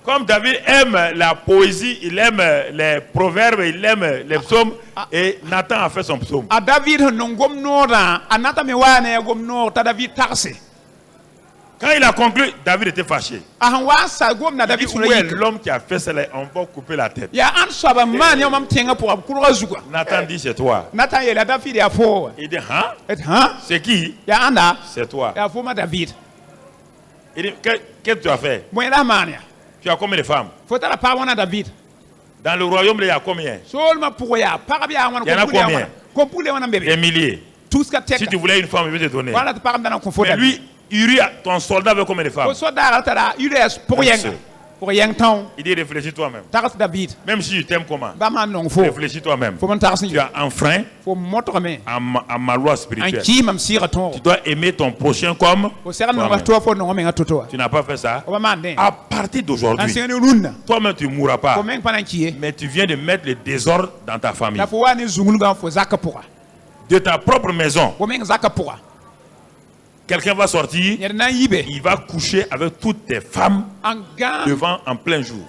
Comme David aime la poésie, il aime les proverbes, il aime les psaumes, et Nathan a fait son psaume. Quand il a conclu, David était fâché. Où est l'homme qui a fait cela? On va couper la tête. Nathan dit, c'est toi. Il dit, hein? C'est qui? C'est toi. Il dit, qu'est-ce que tu as fait? Tu as combien de femmes? Dans le royaume, il y a combien? Il y en a combien? Des milliers. Si tu voulais une femme, il veut te donner. Mais lui, Uriah, ton soldat veut combien de femmes? Il dit, réfléchis toi-même. Même si je t'aime comment? Réfléchis toi-même. Tu as enfreint à ma loi spirituelle. Tu dois aimer ton prochain comme toi-même. Tu n'as pas fait ça. À partir d'aujourd'hui, toi-même tu ne mourras pas. Mais tu viens de mettre le désordre dans ta famille. De ta propre maison. Quelqu'un va sortir, il va coucher avec toutes tes femmes devant en plein jour.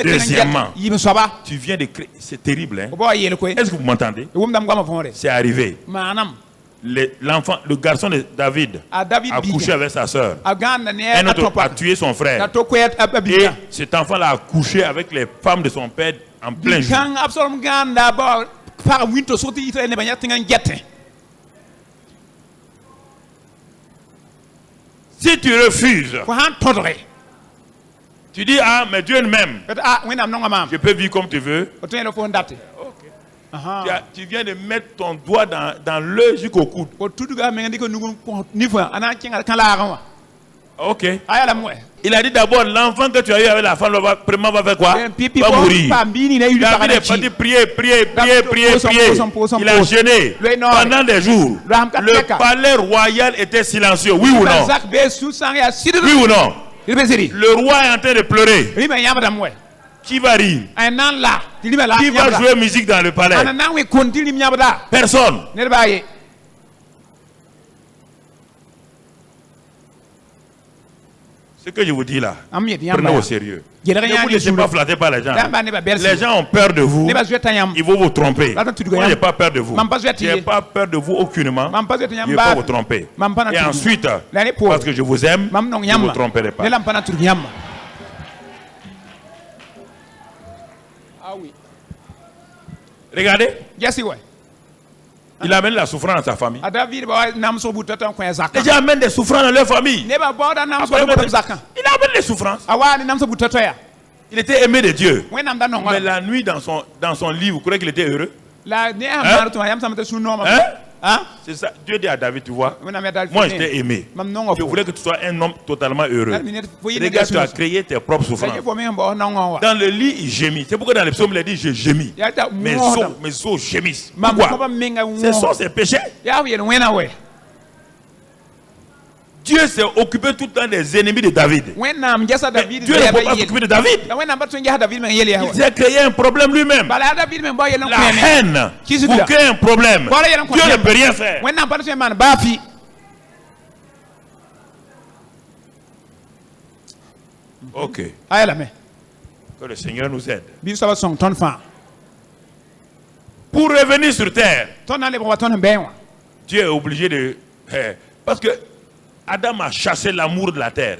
Deuxièmement, tu viens de créer, c'est terrible, hein? Est-ce que vous m'entendez? C'est arrivé. L'enfant, le garçon de David a couché avec sa soeur. Un autre a tué son frère. Et cet enfant-là a couché avec les femmes de son père en plein jour. Si tu refuses, tu dis, ah, mais Dieu m'aime. Je peux vivre comme tu veux. Tu viens de mettre ton doigt dans l'œil jusqu'au coude. Ok. Il a dit d'abord, l'enfant que tu as eu avec la femme va faire quoi? Va mourir. David est parti prier. Il a jeûné pendant des jours. Le palais royal était silencieux. Oui ou non? Oui ou non? Le roi est en train de pleurer. Qui va rire? Qui va jouer musique dans le palais? Personne. Ce que je vous dis là, prenez au sérieux. Ne vous laissez pas flatter par les gens. Les gens ont peur de vous. Ils vont vous tromper. Moi, je n'ai pas peur de vous. Je n'ai pas peur de vous aucunement. Je ne vais pas vous tromper. Et ensuite, parce que je vous aime, je ne vous tromperai pas. Regardez. Il amène la souffrance dans sa famille. Les gens amènent des souffrances dans leur famille. Il amène les souffrances. Il était aimé de Dieu. Mais la nuit dans son lit, vous croyez qu'il était heureux? C'est ça. Dieu dit à David, tu vois, moi j'étais aimé. Je voulais que tu sois un homme totalement heureux. Regarde, tu as créé tes propres souffrances. Dans le lit, il gémit. C'est pourquoi dans les psaumes, il a dit, je gémis. Mes os gémissent. Pourquoi? Ce sont ses péchés. Dieu s'est occupé tout le temps des ennemis de David. Dieu ne peut pas s'occuper de David. Il s'est créé un problème lui-même. La haine pour créer un problème. Dieu ne peut rien faire. Ok. Que le Seigneur nous aide. Pour revenir sur terre, Dieu est obligé de... Parce que Adam a chassé l'amour de la terre.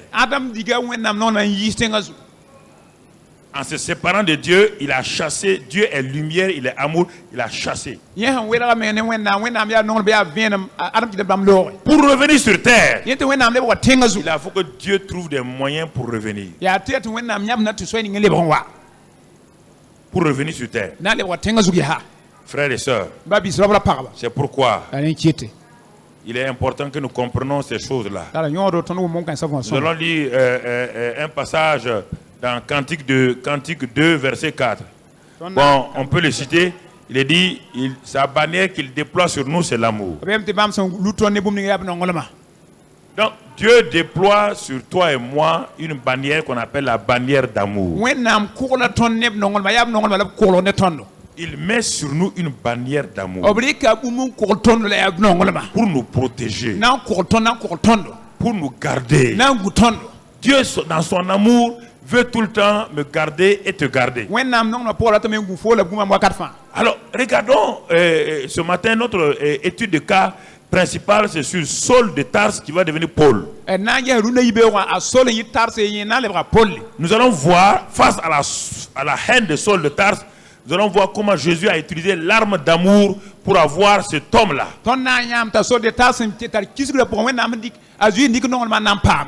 En se séparant de Dieu, il a chassé. Dieu est lumière, il est amour, il a chassé. Pour revenir sur terre, il faut que Dieu trouve des moyens pour revenir. Pour revenir sur terre. Frères et sœurs, c'est pourquoi il est important que nous comprenions ces choses-là. Nous allons lire un passage dans Cantique 2, verset 4. Bon, on peut le citer. Il est dit, sa bannière qu'il déploie sur nous, c'est l'amour. Donc, Dieu déploie sur toi et moi une bannière qu'on appelle la bannière d'amour. Il met sur nous une bannière d'amour pour nous protéger, pour nous garder. Dieu, dans son amour, veut tout le temps me garder et te garder. Alors, regardons ce matin notre étude de cas principale, c'est sur Saul de Tarse qui va devenir Paul. Nous allons voir, face à la haine de Saul de Tarse, nous allons voir comment Jésus a utilisé l'arme d'amour pour avoir cet homme-là.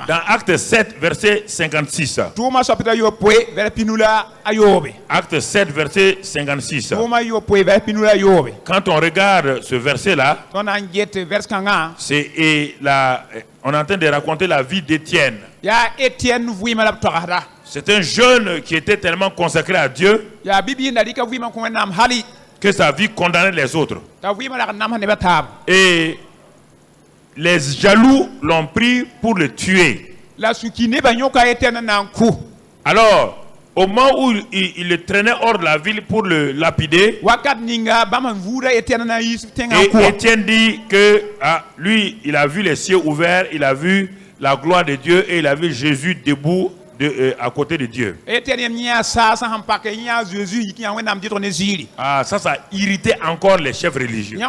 Dans Acte 7, verset 56. Acte 7, verset 56. Quand on regarde ce verset-là, on est en train de raconter la vie d'Étienne. C'est un jeune qui était tellement consacré à Dieu que sa vie condamnait les autres. Et les jaloux l'ont pris pour le tuer. Alors, au moment où il le traînait hors de la ville pour le lapider, et Étienne dit que lui, il a vu les cieux ouverts, il a vu la gloire de Dieu et il a vu Jésus debout à côté de Dieu. Ça a irrité encore les chefs religieux.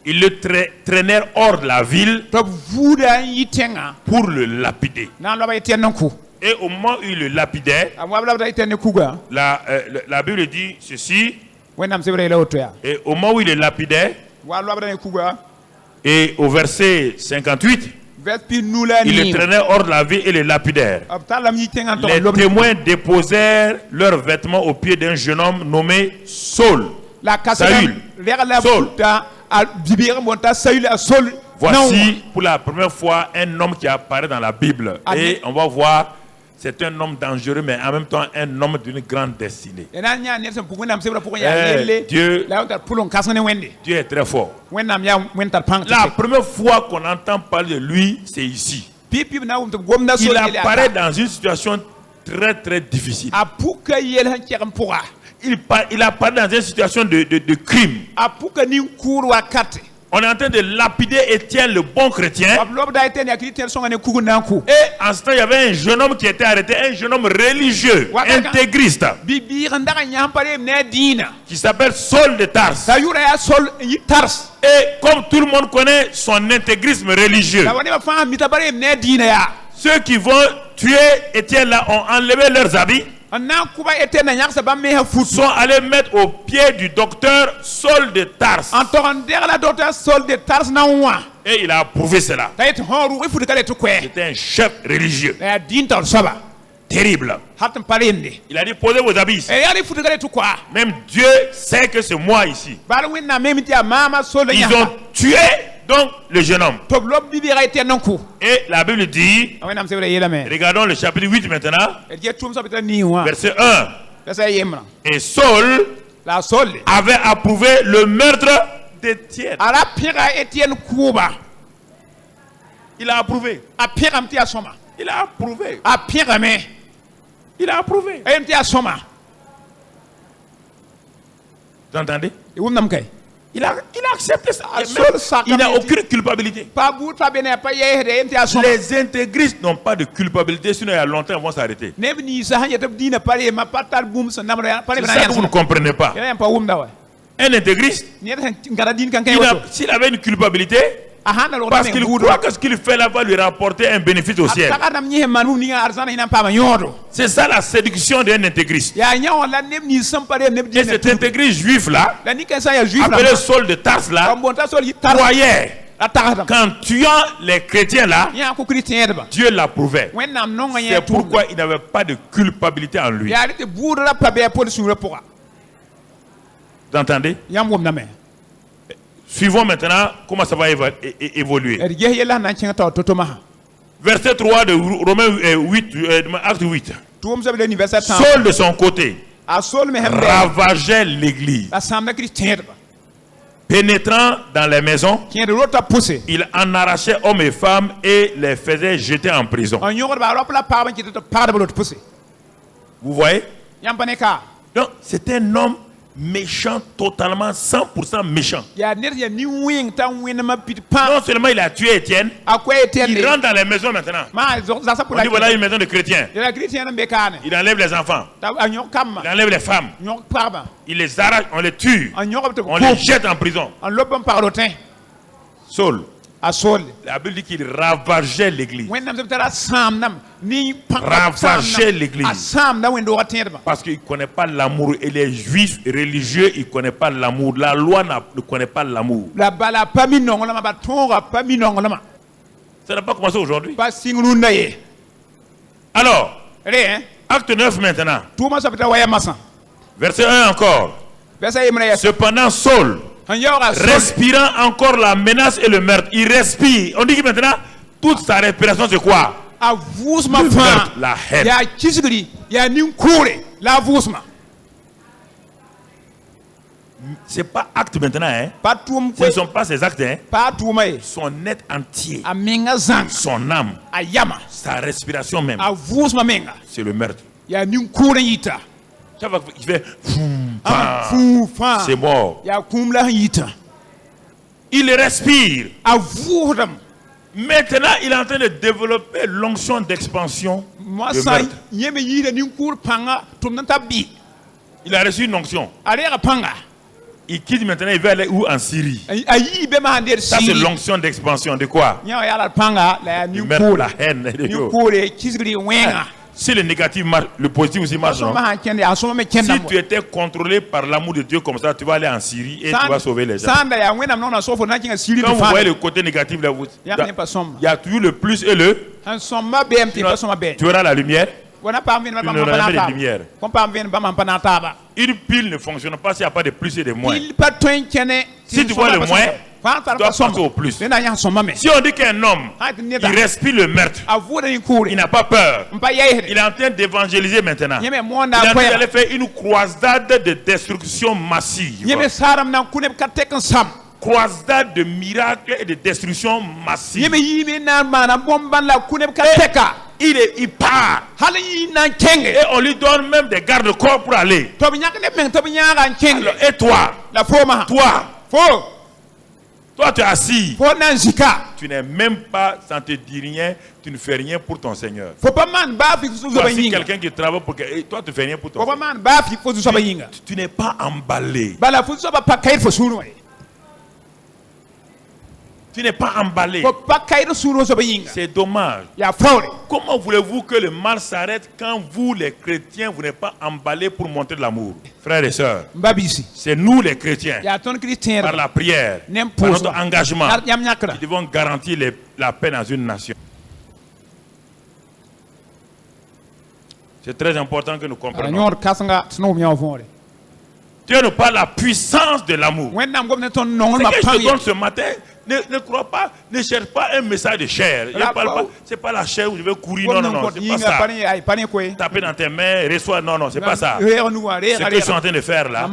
Ils le traînèrent hors de la ville pour le lapider. Et au moment où il le lapidait, la Bible dit ceci. Et au moment où il le lapidait, et au verset 58, il le traînait hors de la ville et le lapidèrent. Les témoins déposèrent leurs vêtements aux pieds d'un jeune homme nommé Saul. Voici pour la première fois un homme qui apparaît dans la Bible. Et on va voir, c'est un homme dangereux, mais en même temps un homme d'une grande destinée. Dieu est très fort. La première fois qu'on entend parler de lui, c'est ici. Il apparaît dans une situation très très difficile. Il apparaît dans une situation de crime. On est en train de lapider Étienne, le bon chrétien. Et en ce temps, il y avait un jeune homme qui était arrêté, un jeune homme religieux, intégriste, qui s'appelle Saul de Tarse. Et comme tout le monde connaît son intégrisme religieux, ceux qui vont tuer Étienne là ont enlevé leurs habits, sont allés mettre au pied du docteur Saul de Tarse. Et il a approuvé cela. C'était un chef religieux. Terrible. Il a dit posez vos habits. Même Dieu sait que c'est moi ici. Ils ont tué donc le jeune homme. Et la Bible dit, regardons le chapitre 8 maintenant, verset 1. Et Saul avait approuvé le meurtre d'Étienne. Il a approuvé. Il a approuvé. Il a approuvé. Vous entendez? Il a accepté ça. Il n'a aucune culpabilité. Les intégristes n'ont pas de culpabilité, sinon il y a longtemps ils vont s'arrêter. C'est ça que vous ne comprenez pas. Un intégriste, s'il avait une culpabilité, parce qu'il croit que ce qu'il fait là va lui rapporter un bénéfice au ciel. C'est ça la séduction d'un intégriste. Et cet intégriste juif là, appelé Saul de Tarse là, croyait qu'en tuant les chrétiens là, Dieu l'approuvait. C'est pourquoi il n'avait pas de culpabilité en lui. Vous entendez? Suivons maintenant comment ça va évoluer. Verset 3 de Romains 8, acte 8. Saul de son côté ravageait l'église. Pénétrant dans les maisons, il en arrachait hommes et femmes et les faisait jeter en prison. Vous voyez? Donc c'est un homme méchant, totalement 100% méchant. Non seulement il a tué Étienne, il rentre dans les maisons maintenant. On dit voilà une maison de chrétiens. Il enlève les enfants, il enlève les femmes, il les arrache, on les tue, on les jette en prison. Saul. La Bible dit qu'il ravageait l'église. Ravageait l'église. Parce qu'il ne connaît pas l'amour. Et les juifs religieux, ils ne connaissent pas l'amour. La loi ne connaît pas l'amour. Ça n'a pas commencé aujourd'hui. Alors, acte 9 maintenant. Verset 1 encore. Cependant, Saul, respirant encore la menace et le meurtre, il respire. On dit que maintenant, toute sa respiration c'est quoi? Le meurtre, la haine. C'est pas acte maintenant, hein? Ce ne sont pas ces actes, hein? Son être entier, son âme, sa respiration même, c'est le meurtre. Il fait c'est mort. Il respire. Maintenant, il est en train de développer l'onction d'expansion. Il a reçu une onction. Il quitte maintenant, il veut aller où? En Syrie. Ça, c'est l'onction d'expansion. De quoi? Du meurtre, la haine. Si le négatif marche, le positif aussi marche. Non? Si tu étais contrôlé par l'amour de Dieu comme ça, tu vas aller en Syrie et tu vas sauver les gens. Quand vous voyez le côté négatif, là, il y a toujours le plus et le. Tu verras la lumière. Tu n'auras jamais de lumière. Une pile ne fonctionne pas s'il n'y a pas de plus et de moins. Si tu vois le moins, tu dois passer au plus. Si on dit qu'un homme, il respire le meurtre, il n'a pas peur, il est en train d'évangéliser maintenant. Il est en train d'aller faire une croisade de destruction massive. Croisade de miracles et de destruction massive. Il part. Et on lui donne même des gardes-corps pour aller. Alors, et toi, toi tu es assis. Tu n'es même pas, sans te dire rien, tu ne fais rien pour ton Seigneur. Voici quelqu'un qui travaille pour que toi tu ne fais rien pour ton Seigneur. Tu n'es pas emballé. Tu n'es pas emballé. C'est dommage. Comment voulez-vous que le mal s'arrête quand vous, les chrétiens, vous n'êtes pas emballés pour montrer de l'amour? Frères et sœurs, c'est nous les chrétiens, par la prière, par notre engagement, qui devons garantir la paix dans une nation. C'est très important que nous comprenions. Dieu nous parle de la puissance de l'amour. Ce que je te donne ce matin, ne crois pas, ne cherche pas un message de chair. C'est pas la chair où je vais courir. Non, c'est pas ça. Taper dans tes mains, reçois. Non, c'est pas ça. Ce que je suis en train de faire là,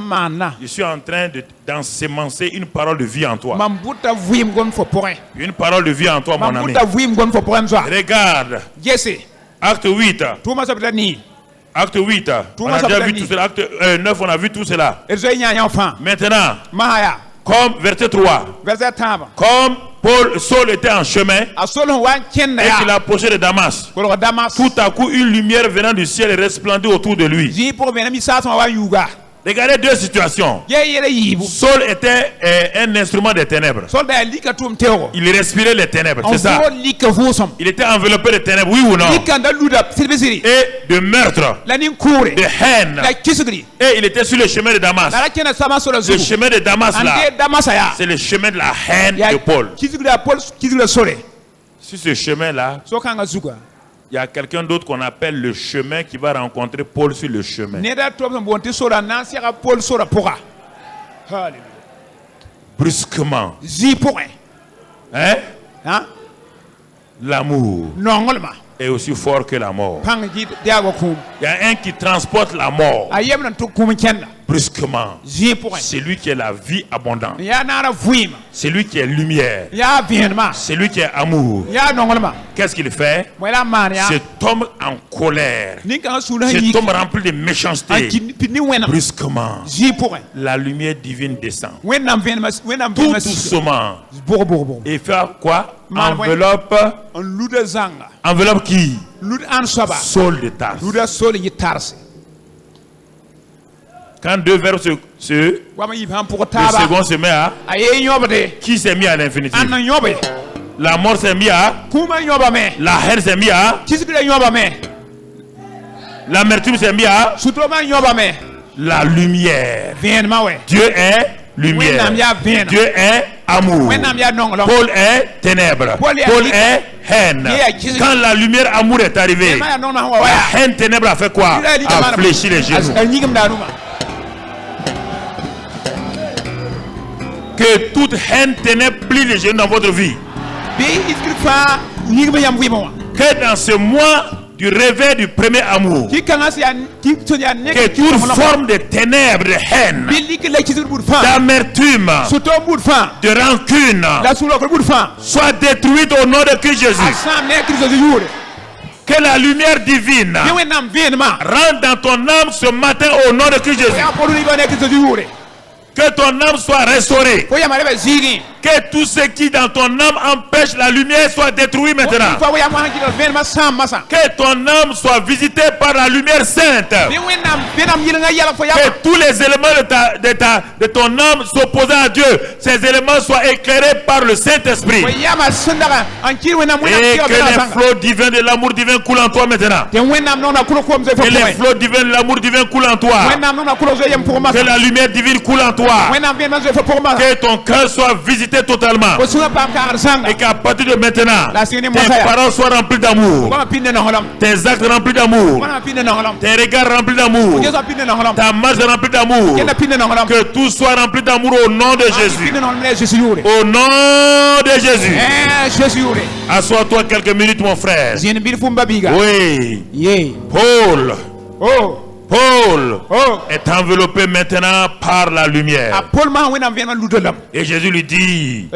je suis en train d'ensemencer une parole de vie en toi. Une parole de vie en toi, mon ami. Regarde. Acte 8. Acte 8, on a déjà vu tout cela. Acte 9, on a vu tout cela. Maintenant, comme verset 3, comme Saul était en chemin et qu'il approchait de Damas, tout à coup une lumière venant du ciel resplendit autour de lui. Regardez deux situations. Saul était un instrument des ténèbres. Il respirait les ténèbres, c'est ça. Il était enveloppé de ténèbres, oui ou non? Et de meurtre, de haine. Et il était sur le chemin de Damas. Le chemin de Damas là, c'est le chemin de la haine de Paul. Sur ce chemin là, il y a quelqu'un d'autre qu'on appelle le chemin qui va rencontrer Paul sur le chemin. Brusquement. Hein? L'amour est aussi fort que la mort. Il y a un qui transporte la mort. Brusquement. C'est lui qui est la vie abondante. C'est lui qui est lumière. C'est lui qui est amour. Qu'est-ce qu'il fait? Cet homme en colère, cet homme rempli de méchanceté, brusquement, la lumière divine descend. Tout doucement. Et fait quoi? Enveloppe qui? Saul de Tarse. Quand deux verbes le second se met à, qui s'est mis à l'infinitif? La mort s'est mis à, la haine s'est mis à, l'amertume s'est mis à, la lumière. Dieu est lumière. Dieu est amour. Paul est ténèbres. Paul est haine. Quand la lumière amour est arrivée, la haine ténèbres a fait quoi? A fléchi les genoux. Que toute haine ténèbres plie les genoux dans votre vie. Que dans ce mois du réveil du premier amour, que toute forme de ténèbres, de haine, d'amertume, de rancune soit détruite au nom de Christ Jésus. Que la lumière divine rentre dans ton âme ce matin au nom de Christ Jésus. Que ton âme soit restaurée. Que tout ce qui dans ton âme empêche la lumière soit détruit maintenant. Que ton âme soit visitée par la lumière sainte. Que tous les éléments de ton âme s'opposant à Dieu, ces éléments soient éclairés par le Saint-Esprit. Et que les flots divins de l'amour divin coulent en toi maintenant. Que les flots divins de l'amour divin coulent en toi. Que la lumière divine coule en toi. Que ton cœur soit visité totalement. Et qu'à partir de maintenant, tes paroles soient remplies d'amour. Tes actes remplis d'amour. Tes regards remplis d'amour. Ta marche remplie d'amour. Que tout soit rempli d'amour au nom de Jésus. Au nom de Jésus. Assois-toi quelques minutes, mon frère. Oui. Paul est enveloppé maintenant par la lumière. Et Jésus lui dit,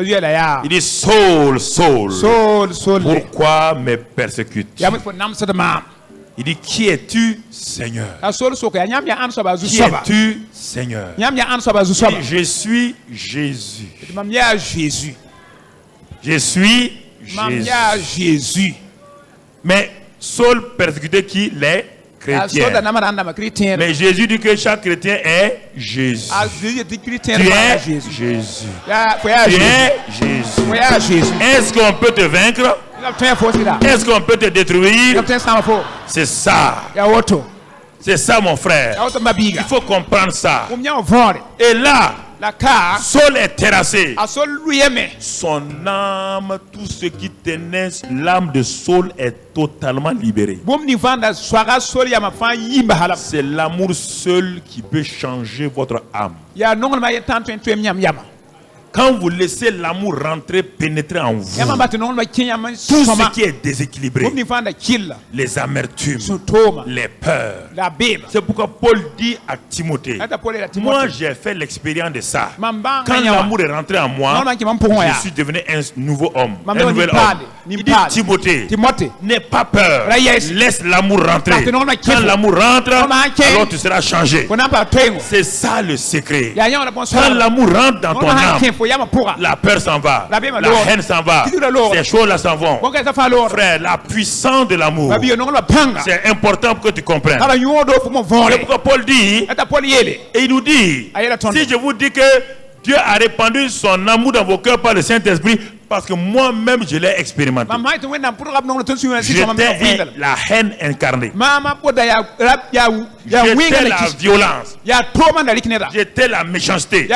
Saul, pourquoi me persécutes-tu? Il dit, qui es-tu, Seigneur? Qui es-tu, Seigneur? Il dit, je suis Jésus. Je suis Jésus. Mais Saul persécutait qui? Les chrétiens. Mais Jésus dit que chaque chrétien est Jésus. Tu es Jésus. Tu es Jésus. Est-ce qu'on peut te vaincre? Est-ce qu'on peut te détruire? C'est ça. C'est ça, mon frère. Il faut comprendre ça. Et là, Saul est terrassé. Son âme, tout ce qui tenait l'âme de Saul est totalement libéré. C'est l'amour seul qui peut changer votre âme. Quand vous laissez l'amour rentrer, pénétrer en vous, tout ce qui est déséquilibré, les amertumes, les peurs. C'est pourquoi Paul dit à Timothée, moi j'ai fait l'expérience de ça. Quand l'amour est rentré en moi, je suis devenu un nouveau homme, un nouvel homme. Il dit, Timothée, n'aie pas peur, laisse l'amour rentrer. Quand l'amour rentre, alors tu seras changé. C'est ça le secret. Quand l'amour rentre dans ton âme, la peur s'en va, la haine s'en va, ces choses-là s'en vont. Frère, la puissance de l'amour, c'est important pour que tu comprennes. C'est pourquoi Paul dit, et il nous dit, si je vous dis que Dieu a répandu son amour dans vos cœurs par le Saint-Esprit, parce que moi-même je l'ai expérimenté. J'étais la haine incarnée. J'étais la violence. J'étais la méchanceté.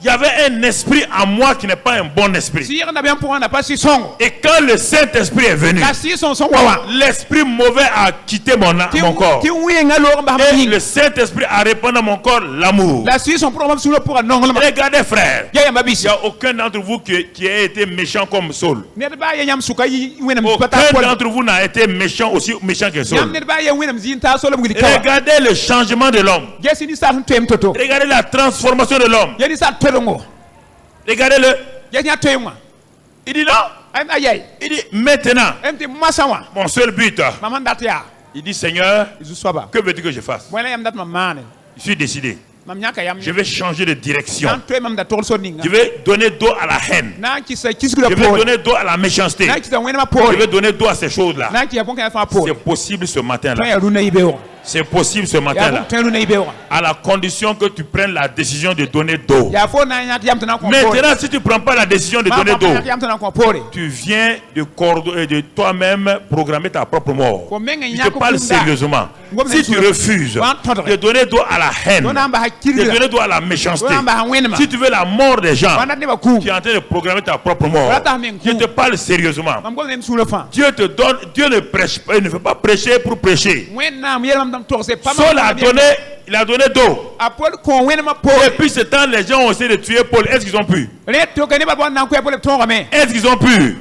Il y avait un esprit en moi qui n'est pas un bon esprit. Et quand le Saint-Esprit est venu, l'esprit mauvais a quitté mon corps. Et le Saint-Esprit a répandu à mon corps l'amour. Regardez frère, il n'y a aucun d'entre vous qui a été méchant comme Saul. Aucun d'entre vous n'a été méchant aussi méchant que Saul. Regardez le changement de l'homme. Regardez la transformation de l'homme. Regardez-le. Il dit non. Il dit maintenant, mon seul but. Il dit Seigneur, que veux-tu que je fasse? Je suis décidé. Je vais changer de direction. Je vais donner dos à la haine. Je vais donner dos à la méchanceté. Je vais donner dos à ces choses-là. C'est possible ce matin-là. C'est possible ce matin-là. À la condition que tu prennes la décision de donner dos. Maintenant, si tu ne prends pas la décision de donner dos, tu viens de toi-même programmer ta propre mort. Je te parle sérieusement. Si tu refuses de donner dos à la haine, de donner dos à la méchanceté, si tu veux la mort des gens, tu es en train de programmer ta propre mort. Je te parle sérieusement. Dieu te donne, Dieu ne prêche pas, il ne fait pas prêcher pour prêcher. Saul a donné, il a donné dos. Et puis ce temps, les gens ont essayé de tuer Paul. Est-ce qu'ils ont pu? Est-ce qu'ils ont pu?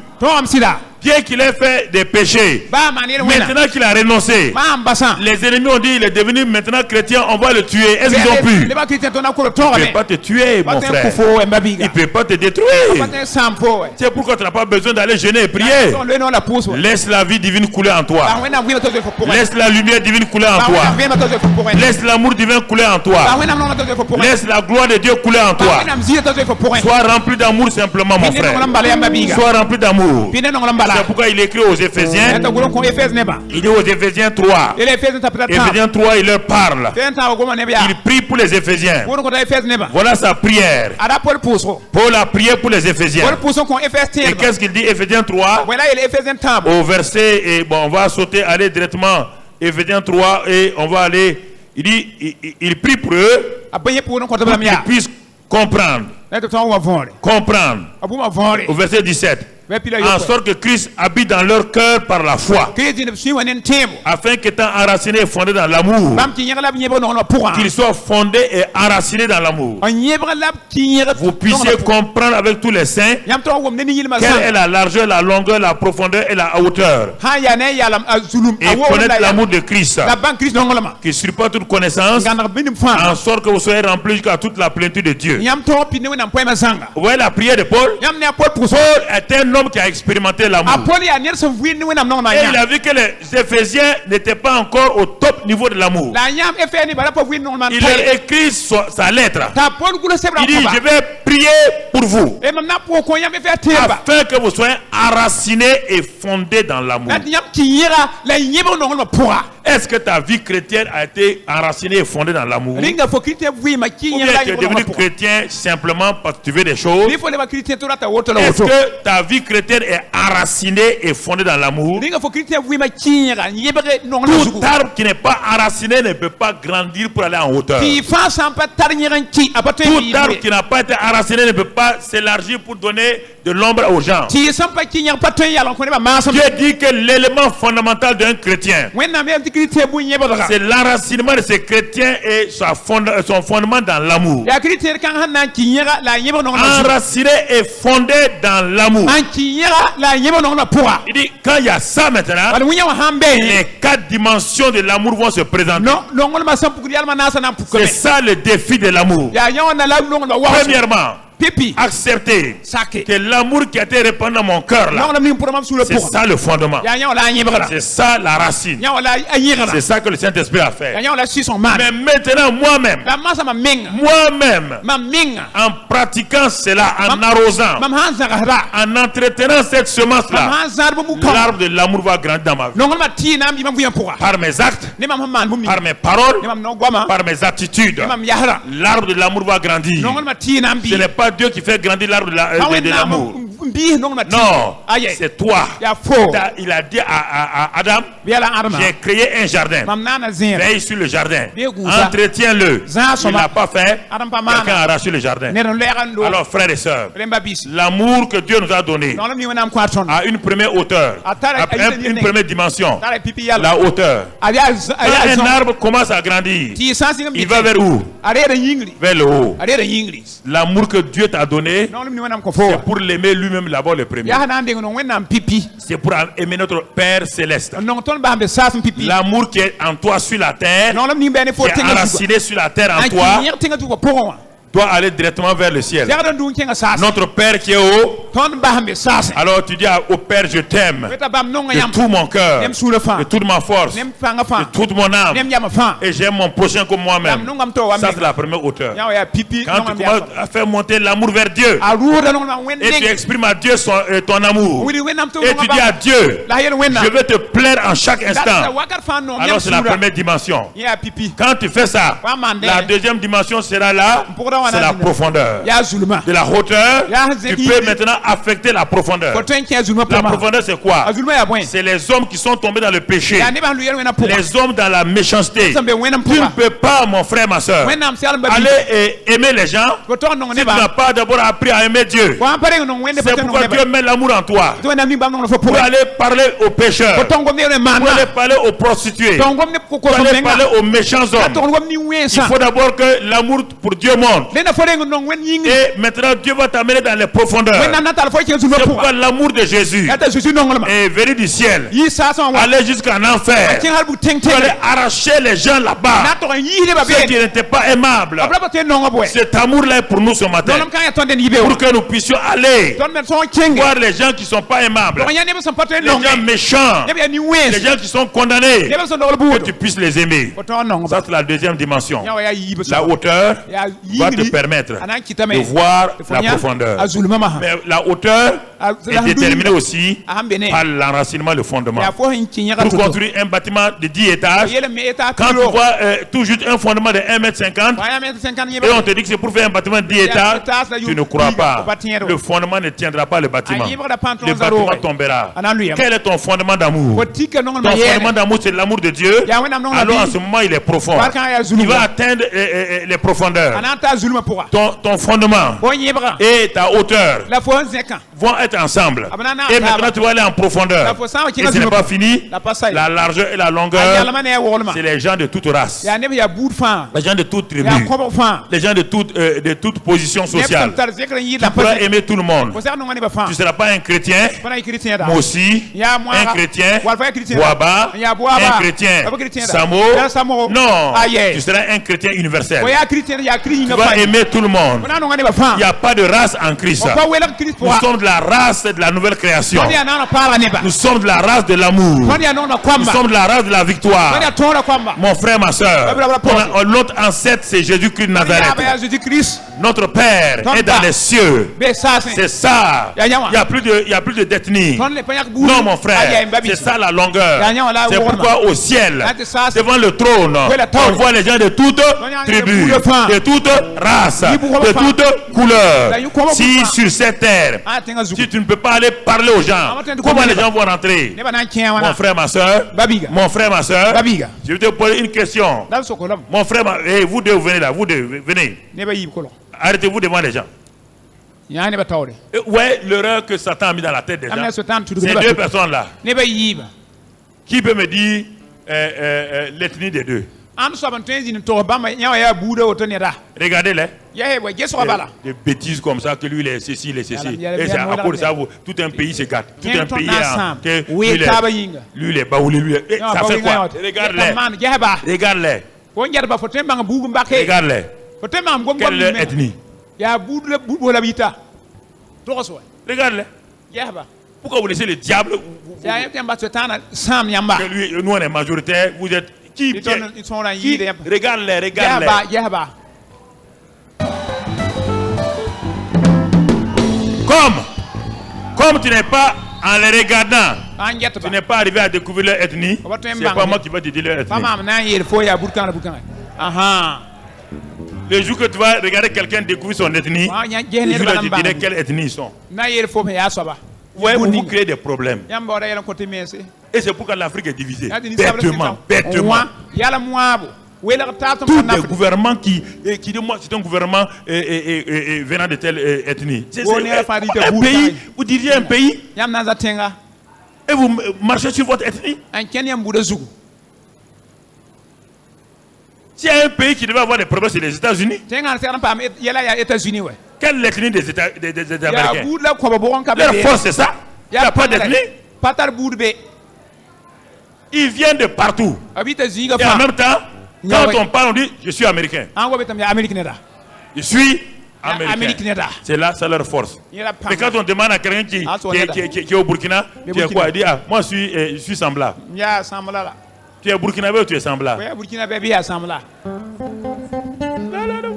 Bien qu'il ait fait des péchés, maintenant qu'il a renoncé, les ennemis ont dit il est devenu maintenant chrétien, on va le tuer. Est-ce qu'ils ont pu? Il ne peut pas te tuer, mon frère. Il ne peut pas te détruire. C'est pourquoi tu n'as pas besoin d'aller jeûner et prier. Laisse la vie divine couler en toi. Laisse la lumière divine couler en toi. Laisse l'amour divin couler en toi. Laisse la gloire de Dieu couler en toi. Sois rempli d'amour simplement, mon frère. Sois rempli d'amour. C'est pourquoi il écrit aux Éphésiens. Il dit aux Éphésiens 3. Éphésiens 3, il leur parle. Il prie pour les Éphésiens. Voilà sa prière. Paul a prié pour les Éphésiens. Et qu'est-ce qu'il dit? Éphésiens 3. Au verset, et bon, on va sauter, aller directement. Éphésiens 3, et on va aller. Il dit, il prie pour eux pour qu'ils puissent comprendre. Comprendre. Au verset 17. En sorte que Christ habite dans leur cœur par la foi, afin qu'étant enraciné et fondé dans l'amour, qu'il soit fondé et enraciné dans l'amour, vous puissiez comprendre avec tous les saints quelle est la largeur, la longueur, la profondeur et la hauteur, et connaître l'amour de Christ qui surpasse toute connaissance, en sorte que vous soyez remplis jusqu'à toute la plénitude de Dieu. Vous voyez la prière de Paul? Paul est un homme qui a expérimenté l'amour. Et il a vu que les Éphésiens n'étaient pas encore au top niveau de l'amour. Il a écrit sa lettre. Il dit, je vais prier pour vous, afin que vous soyez enraciné et fondé dans l'amour. Est-ce que ta vie chrétienne a été enracinée et fondée dans l'amour? Ou bien tu es devenu chrétien simplement parce que tu veux des choses? Est-ce que ta vie chrétienne est enracinée et fondée dans l'amour? Tout arbre qui n'est pas enraciné ne peut pas grandir pour aller en hauteur. Tout arbre qui n'a pas été enraciné ne peut pas s'élargir pour donner de l'ombre aux gens. Dieu dit que l'élément fondamental d'un chrétien, c'est l'enracinement de ce chrétien et son fondement dans l'amour. Enraciné et fondé dans l'amour. Il dit, quand il y a ça maintenant, les 4 dimensions de l'amour vont se présenter. C'est ça le défi de l'amour. Premièrement, accepter que l'amour qui a été répandu dans mon cœur là, c'est ça le fondement, c'est ça la racine, c'est ça que le Saint-Esprit a fait. Mais maintenant moi-même, en pratiquant cela, en arrosant, en entretenant cette semence là, l'arbre de l'amour va grandir dans ma vie. Par mes actes, par mes paroles, par mes attitudes, l'arbre de l'amour va grandir. Ce n'est pas Dieu qui fait grandir l'arbre de l'amour. Non, c'est toi. Il a dit à Adam, j'ai créé un jardin. Veille sur le jardin. Entretiens-le. Il n'a pas fait. Quelqu'un a arraché le jardin. Alors frères et sœurs, l'amour que Dieu nous a donné a une première hauteur, une première dimension, la hauteur. Quand un arbre commence à grandir, il va vers où? Vers le haut. L'amour que Dieu t'a donné, c'est pour l'aimer lui-même d'abord le premier. C'est pour aimer notre Père Céleste. L'amour qui est en toi sur la terre, qui est enraciné sur la terre en toi, doit aller directement vers le ciel. Notre Père qui est haut, alors tu dis au Père, je t'aime de tout mon cœur, de toute ma force, de toute mon âme, et j'aime mon prochain comme moi-même. Ça c'est la première hauteur. Quand tu commences à faire monter l'amour vers Dieu, et tu exprimes à Dieu ton amour, et tu dis à Dieu, je veux te plaire en chaque instant, alors c'est la première dimension. Quand tu fais ça, la deuxième dimension sera là. C'est la profondeur. De la hauteur, tu peux maintenant affecter la profondeur. La profondeur, c'est quoi? C'est les hommes qui sont tombés dans le péché, les hommes dans la méchanceté. Tu ne peux pas, mon frère, ma soeur, aller et aimer les gens si tu n'as pas d'abord appris à aimer Dieu. C'est pourquoi Dieu met l'amour en toi. Pour aller parler aux pécheurs, pour aller parler aux prostituées, pour aller parler aux méchants hommes, il faut d'abord que l'amour pour Dieu monte. Et maintenant Dieu va t'amener dans les profondeurs. C'est pourquoi l'amour de Jésus est venu du ciel, aller jusqu'en enfer, pour aller arracher les gens là-bas, ceux qui n'étaient pas aimables. Cet amour-là est pour nous ce matin, pour que nous puissions aller voir les gens qui ne sont pas aimables, les gens méchants, les gens qui sont condamnés, que tu puisses les aimer. Ça c'est la deuxième dimension. La hauteur va te permettre de voir la profondeur. Mais la hauteur est déterminée aussi par l'enracinement, le fondement. Pour construire un bâtiment de 10 étages, quand tu vois tout juste un fondement de 1,50 m, et on te dit que c'est pour faire un bâtiment de 10 étages, tu ne crois pas. Le fondement ne tiendra pas le bâtiment. Le bâtiment tombera. Quel est ton fondement d'amour? Ton fondement d'amour, c'est l'amour de Dieu. Alors en ce moment, il est profond. Il va atteindre les profondeurs. Ton fondement et ta hauteur vont être ensemble. Et maintenant tu vas aller en profondeur. Et ce n'est pas fini. La largeur et la longueur, c'est les gens de toute race, les gens de toute tribu, les gens de toute position sociale. Tu pourras aimer tout le monde. Tu ne seras pas un chrétien, moi aussi, un chrétien, Waba, un chrétien, Samo. Non, tu seras un chrétien universel. Tu vas aimer tout le monde. Il n'y a pas de race en Christ. Nous sommes de la race de la nouvelle création. Nous sommes de la race de l'amour. Nous sommes de la race de la victoire. Mon frère, ma soeur, notre ancêtre c'est Jésus-Christ de Nazareth. Notre Père est dans les cieux. C'est ça. Il n'y a plus de d'ethnie. Non, mon frère, c'est ça la longueur. C'est pourquoi au ciel, devant le trône, on voit les gens de toutes tribus, de toutes races, de toutes couleurs. Si sur cette terre, si tu ne peux pas aller parler aux gens, comment les gens vont rentrer? Mon frère, ma soeur, je vais te poser une question. Mon frère, vous deux, venez là, vous deux, venez. Arrêtez-vous devant les gens. Ouais, l'erreur que Satan a mis dans la tête des gens, ces deux personnes-là. Qui peut me dire l'ethnie des deux? Regardez-les. Des bêtises comme ça, que lui il est ceci, il est ceci. Et c'est à cause de ça, tout un pays se gâte. Tout un pays est lui il est baoulé, lui. Ça fait quoi? Regarde-les. Regarde-les. Regarde-les. Quelle est leur ethnie? Regarde-les. Pourquoi vous laissez le diable? Lui, nous on est majoritaire. Vous êtes qui? Regarde-les, regarde-les. Comme tu n'es pas en les regardant, tu n'es pas arrivé à découvrir leur ethnie. C'est pas moi qui vais te dire leur ethnie. Le jour que tu vas regarder quelqu'un découvrir son ethnie, le jour là tu dirais quelle ethnie ils sont. Ouais, vous créez des problèmes. Et c'est pourquoi l'Afrique est divisée. Bêtement. Tous les gouvernements qui disent moi c'est un gouvernement venant de telle ethnie. C'est un pays, vous diriez un pays et vous marchez sur votre ethnie. S'il y a un pays qui devait avoir des problèmes, c'est les États-Unis. Quelle est l'ethnie des Américains? Leur force, c'est ça. Il n'y a pas d'ethnie. Ils viennent de partout. Et en même temps, quand on parle, on dit je suis américain. Je suis américain. C'est là, c'est leur force. Mais quand on demande à quelqu'un qui est au Burkina, tu es quoi? Il dit moi je suis semblable. Tu es burkinabé ou tu es semblable?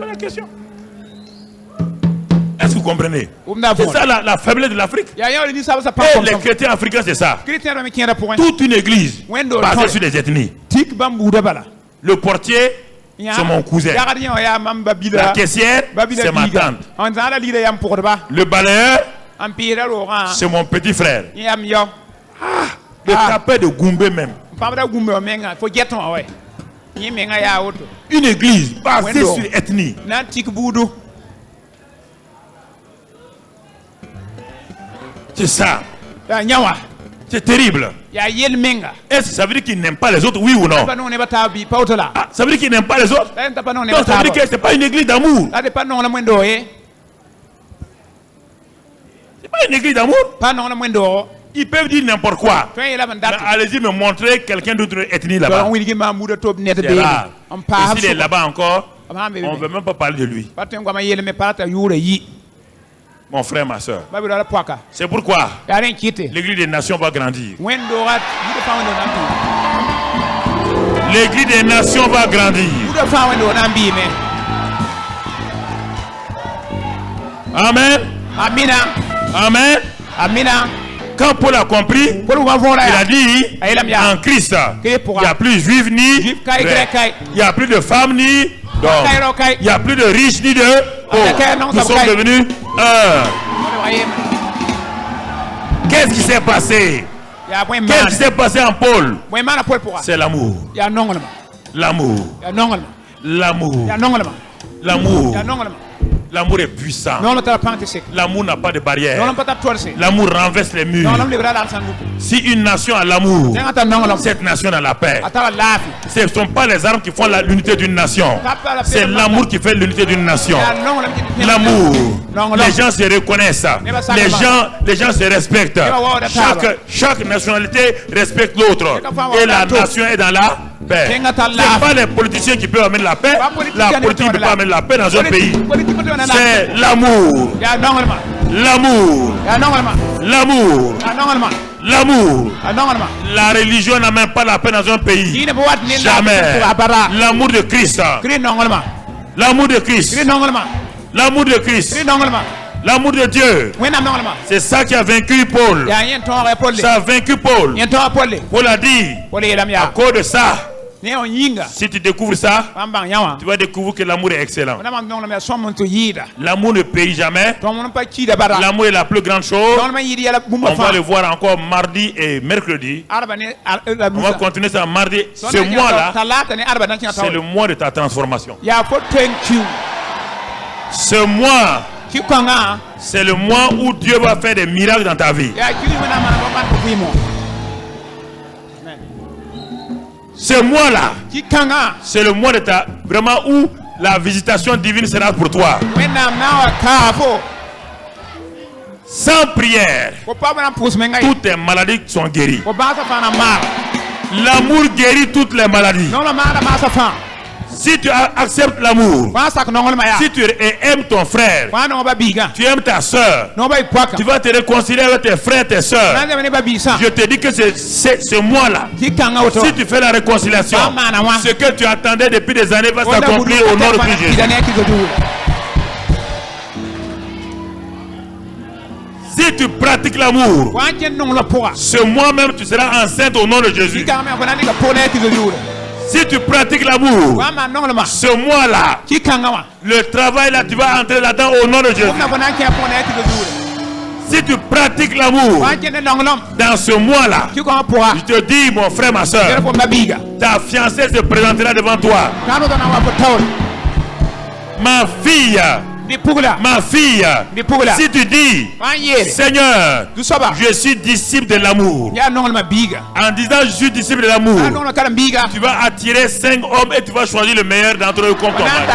La question. Est-ce que vous comprenez? C'est ça la faiblesse de l'Afrique. Et les chrétiens africains, c'est ça. Toute une église basée sur les ethnies. Le portier, c'est mon cousin. La caissière, c'est ma tante. Le balayeur, c'est mon petit frère. Le tapeur de Goumbé même. Une église basée sur l'ethnie. C'est ça. C'est terrible. Est-ce que ça veut dire qu'il n'aime pas les autres, oui ou non? Ça veut dire qu'il n'aime pas les autres? Donc ça veut dire que ce n'est pas une église d'amour. C'est pas une église d'amour. Ils peuvent dire n'importe quoi. Allez-y me montrer quelqu'un d'autre ethnie là-bas. C'est rare. Et s'il est là-bas encore, on ne veut même pas parler de lui. Mon frère, ma soeur. C'est pourquoi l'église des nations va grandir. L'église des nations va grandir. Amen. Amen. Quand Paul a compris, il a dit en Christ, il n'y a plus juif ni grec. Il n'y a plus de femme ni d'homme. Il n'y a plus de riche ni de pauvre. Nous sommes devenus un. Qu'est-ce qui s'est passé? Qu'est-ce qui s'est passé en Paul? C'est l'amour. L'amour. L'amour est puissant. L'amour n'a pas de barrière. L'amour renverse les murs. Si une nation a l'amour, cette nation a la paix. Ce ne sont pas les armes qui font l'unité d'une nation. C'est l'amour qui fait l'unité d'une nation. L'amour. Les gens se reconnaissent. Les gens se respectent. Chaque nationalité respecte l'autre. Et la nation est dans la paix. Ce n'est pas les politiciens qui peuvent amener la paix. La politique ne peut pas amener la paix dans un pays. C'est l'amour. L'amour. L'amour. L'amour. La religion n'amène pas la paix dans un pays. Jamais. L'amour de Christ. L'amour de Christ. L'amour de Christ. L'amour de Dieu. C'est ça qui a vaincu Paul. Ça a vaincu Paul. Paul a dit, à cause de ça, si tu découvres ça, tu vas découvrir que l'amour est excellent. L'amour ne périt jamais. L'amour est la plus grande chose. On va le voir encore mardi et mercredi. On va continuer ça mardi. Ce mois-là, c'est le mois de ta transformation. Ce mois, c'est le mois où Dieu va faire des miracles dans ta vie. Ce mois-là, c'est le mois de ta vraiment où la visitation divine sera pour toi. Sans prière, toutes tes maladies sont guéries. L'amour guérit toutes les maladies. Si tu acceptes l'amour, si tu aimes ton frère, tu aimes ta soeur, tu vas te réconcilier avec tes frères et tes soeurs. Je te dis que c'est ce mois-là. Si tu fais la réconciliation, ce que tu attendais depuis des années va s'accomplir au nom de Jésus. Si tu pratiques l'amour, ce mois même tu seras enceinte au nom de Jésus. Si tu pratiques l'amour, ce mois-là, le travail là, tu vas entrer là-dedans au nom de Jésus. Si tu pratiques l'amour, dans ce mois-là, je te dis, mon frère, ma soeur, ta fiancée se présentera devant toi. Ma fille, si tu dis, Seigneur, je suis disciple de l'amour, en disant je suis disciple de l'amour, tu vas attirer 5 hommes et tu vas choisir le meilleur d'entre eux comme ton mari.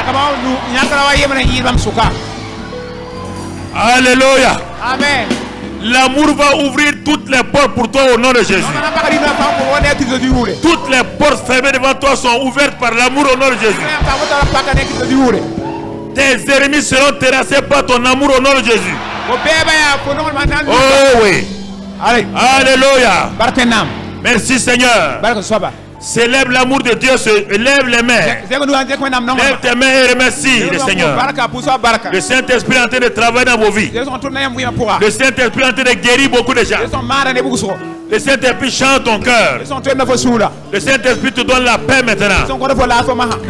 Alléluia. Amen. L'amour va ouvrir toutes les portes pour toi au nom de Jésus. Toutes les portes fermées devant toi sont ouvertes par l'amour au nom de Jésus. Tes ennemis seront terrassés par ton amour au nom de Jésus. Oh oui. Alléluia. Merci Seigneur. Célèbre l'amour de Dieu, lève les mains. Lève tes mains et remercie le Seigneur. Le Saint-Esprit est en train de travailler dans vos vies. Le Saint-Esprit est en train de guérir beaucoup de gens. Le Saint-Esprit chante ton cœur. Le Saint-Esprit te donne la paix maintenant.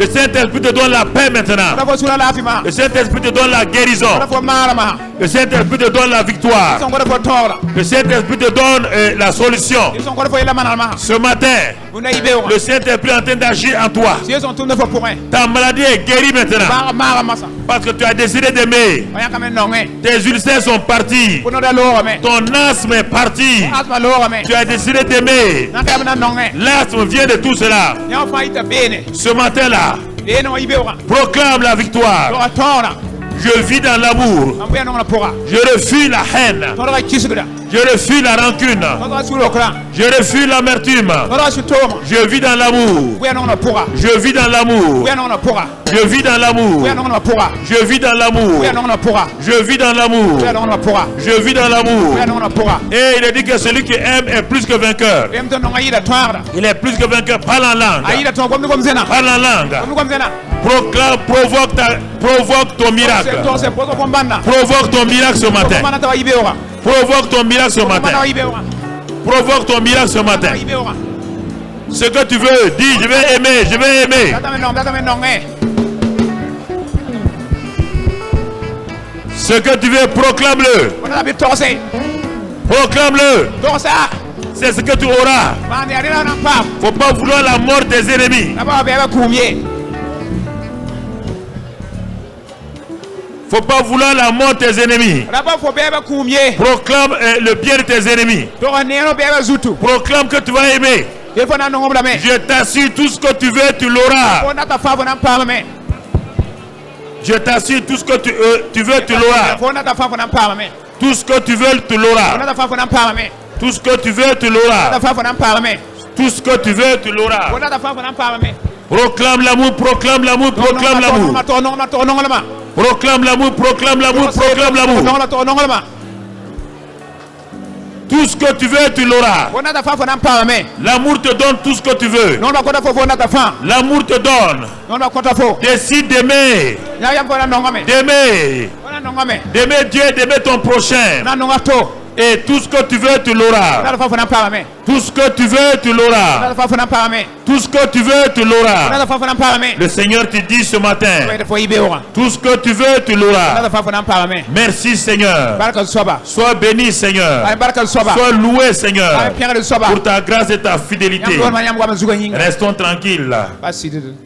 Le Saint-Esprit te donne la paix maintenant. Le Saint-Esprit te donne la guérison. Le Saint-Esprit te donne la victoire. Le Saint-Esprit te donne la solution. Ce matin, le Saint-Esprit est en train d'agir en toi. Ta maladie est guérie maintenant. Parce que tu as décidé d'aimer. Tes ulcères sont partis. Ton asthme est parti. Tu as décidé d'aimer. L'asthme vient de tout cela. Ce matin-là, proclame la victoire. Je vis dans l'amour. Je refuse la haine. Je refuse la rancune. Je refuse l'amertume. Je vis dans l'amour. Je vis dans l'amour. Je vis dans l'amour. Je vis dans l'amour. Je vis dans l'amour. Je vis dans l'amour. Et il est dit que celui qui aime est plus que vainqueur. Il est plus que vainqueur. Parle en langue. Parle en langue. Proclame, provoque ton miracle. Provoque ton miracle ce matin. Provoque ton miracle ce matin. Provoque ton miracle ce matin. Ce que tu veux, dis, je vais aimer, je vais aimer. Ce que tu veux, proclame-le. Proclame-le. C'est ce que tu auras. Faut pas vouloir la mort de tes ennemis. Faut pas vouloir la mort de tes ennemis. Proclame le bien de tes ennemis. Proclame que tu vas aimer. Je t'assure, tout ce que tu veux, tu l'auras. Je t'assure, tout ce que tu veux, tu l'auras. Tout ce que tu veux, tu l'auras. Tout ce que tu veux, tu l'auras. Tout ce que tu veux, tu l'auras. Proclame l'amour, proclame l'amour, proclame l'amour. Proclame l'amour, proclame l'amour, proclame l'amour. Tout ce que tu veux, tu l'auras. L'amour te donne tout ce que tu veux. L'amour te donne. Décide d'aimer. D'aimer Dieu, d'aimer ton prochain. Et tout ce que tu veux, tu l'auras. Tout ce que tu veux, tu l'auras. Tout ce que tu veux, tu l'auras. Le Seigneur te dit ce matin, tout ce que tu veux, tu l'auras. Merci Seigneur. Sois béni Seigneur. Sois loué Seigneur pour ta grâce et ta fidélité. Restons tranquilles.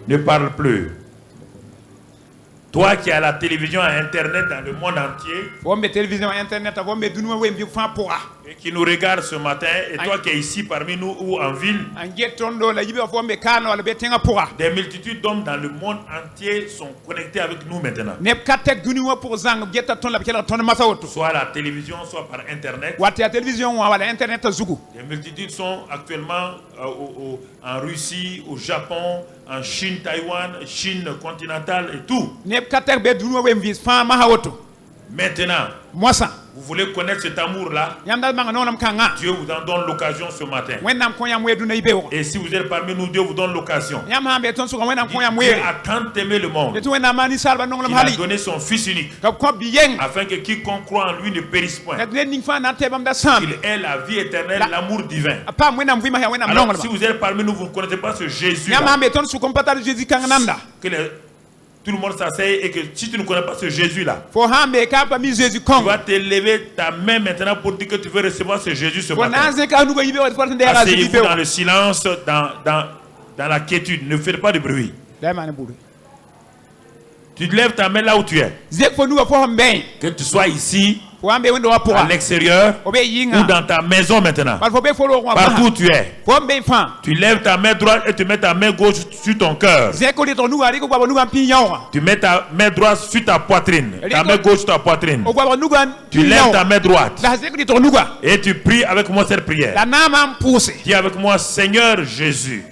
Ne parle plus. Toi qui as la télévision et Internet dans le monde entier, et qui nous regarde ce matin, et toi qui es ici parmi nous ou en ville, des multitudes d'hommes dans le monde entier sont connectés avec nous maintenant. Soit la télévision, soit par Internet. Les multitudes sont actuellement en Russie, au Japon, en Chine, Taïwan, Chine continentale et tout. Maintenant, vous voulez connaître cet amour-là? Dieu vous en donne l'occasion ce matin. Et si vous êtes parmi nous, Dieu vous donne l'occasion. Dieu a tant aimé le monde qu'il a donné son Fils unique afin que quiconque croit en lui ne périsse point. Il est la vie éternelle, l'amour divin. Alors, si vous êtes parmi nous, vous ne connaissez pas ce Jésus. Tout le monde s'asseye et que si tu ne connais pas ce Jésus-là, tu vas te lever ta main maintenant pour dire que tu veux recevoir ce Jésus ce matin. Asseyez-vous dans le silence, dans la quiétude. Ne faites pas de bruit. Tu te lèves ta main là où tu es. Que tu sois ici, à l'extérieur ou dans ta maison maintenant. Partout où tu es. Tu lèves ta main droite et tu mets ta main gauche sur ton cœur. Tu mets ta main droite sur ta poitrine. Ta main gauche sur ta poitrine. Tu lèves ta main droite. Et tu pries avec moi cette prière. Dis avec moi, Seigneur Jésus.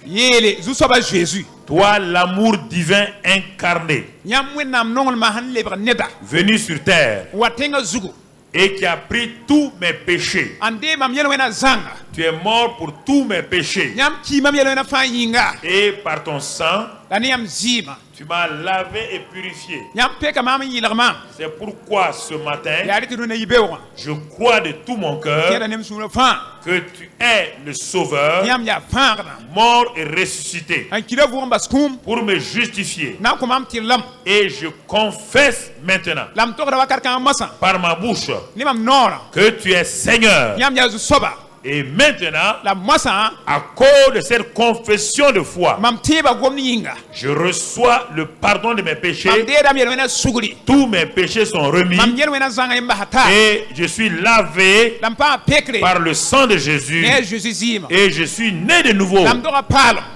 Toi, l'amour divin incarné, venu sur terre, et qui a pris tous mes péchés. Tu es mort pour tous mes péchés. Et par ton sang, tu m'as lavé et purifié. C'est pourquoi ce matin, je crois de tout mon cœur que tu es le Sauveur, mort et ressuscité, pour me justifier. Et je confesse maintenant, par ma bouche, que tu es Seigneur. Et maintenant, à cause de cette confession de foi, je reçois le pardon de mes péchés. Tous mes péchés sont remis. Et je suis lavé par le sang de Jésus. Et je suis né de nouveau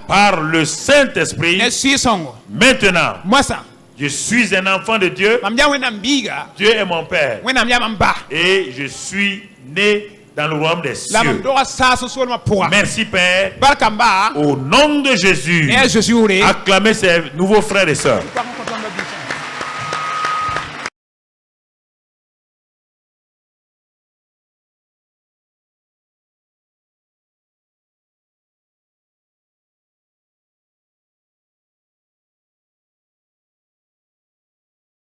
par le Saint-Esprit. Maintenant, je suis un enfant de Dieu. Dieu est mon Père. Et je suis né dans le royaume des cieux. Merci Père. Au nom de Jésus, acclamez ces nouveaux frères et sœurs.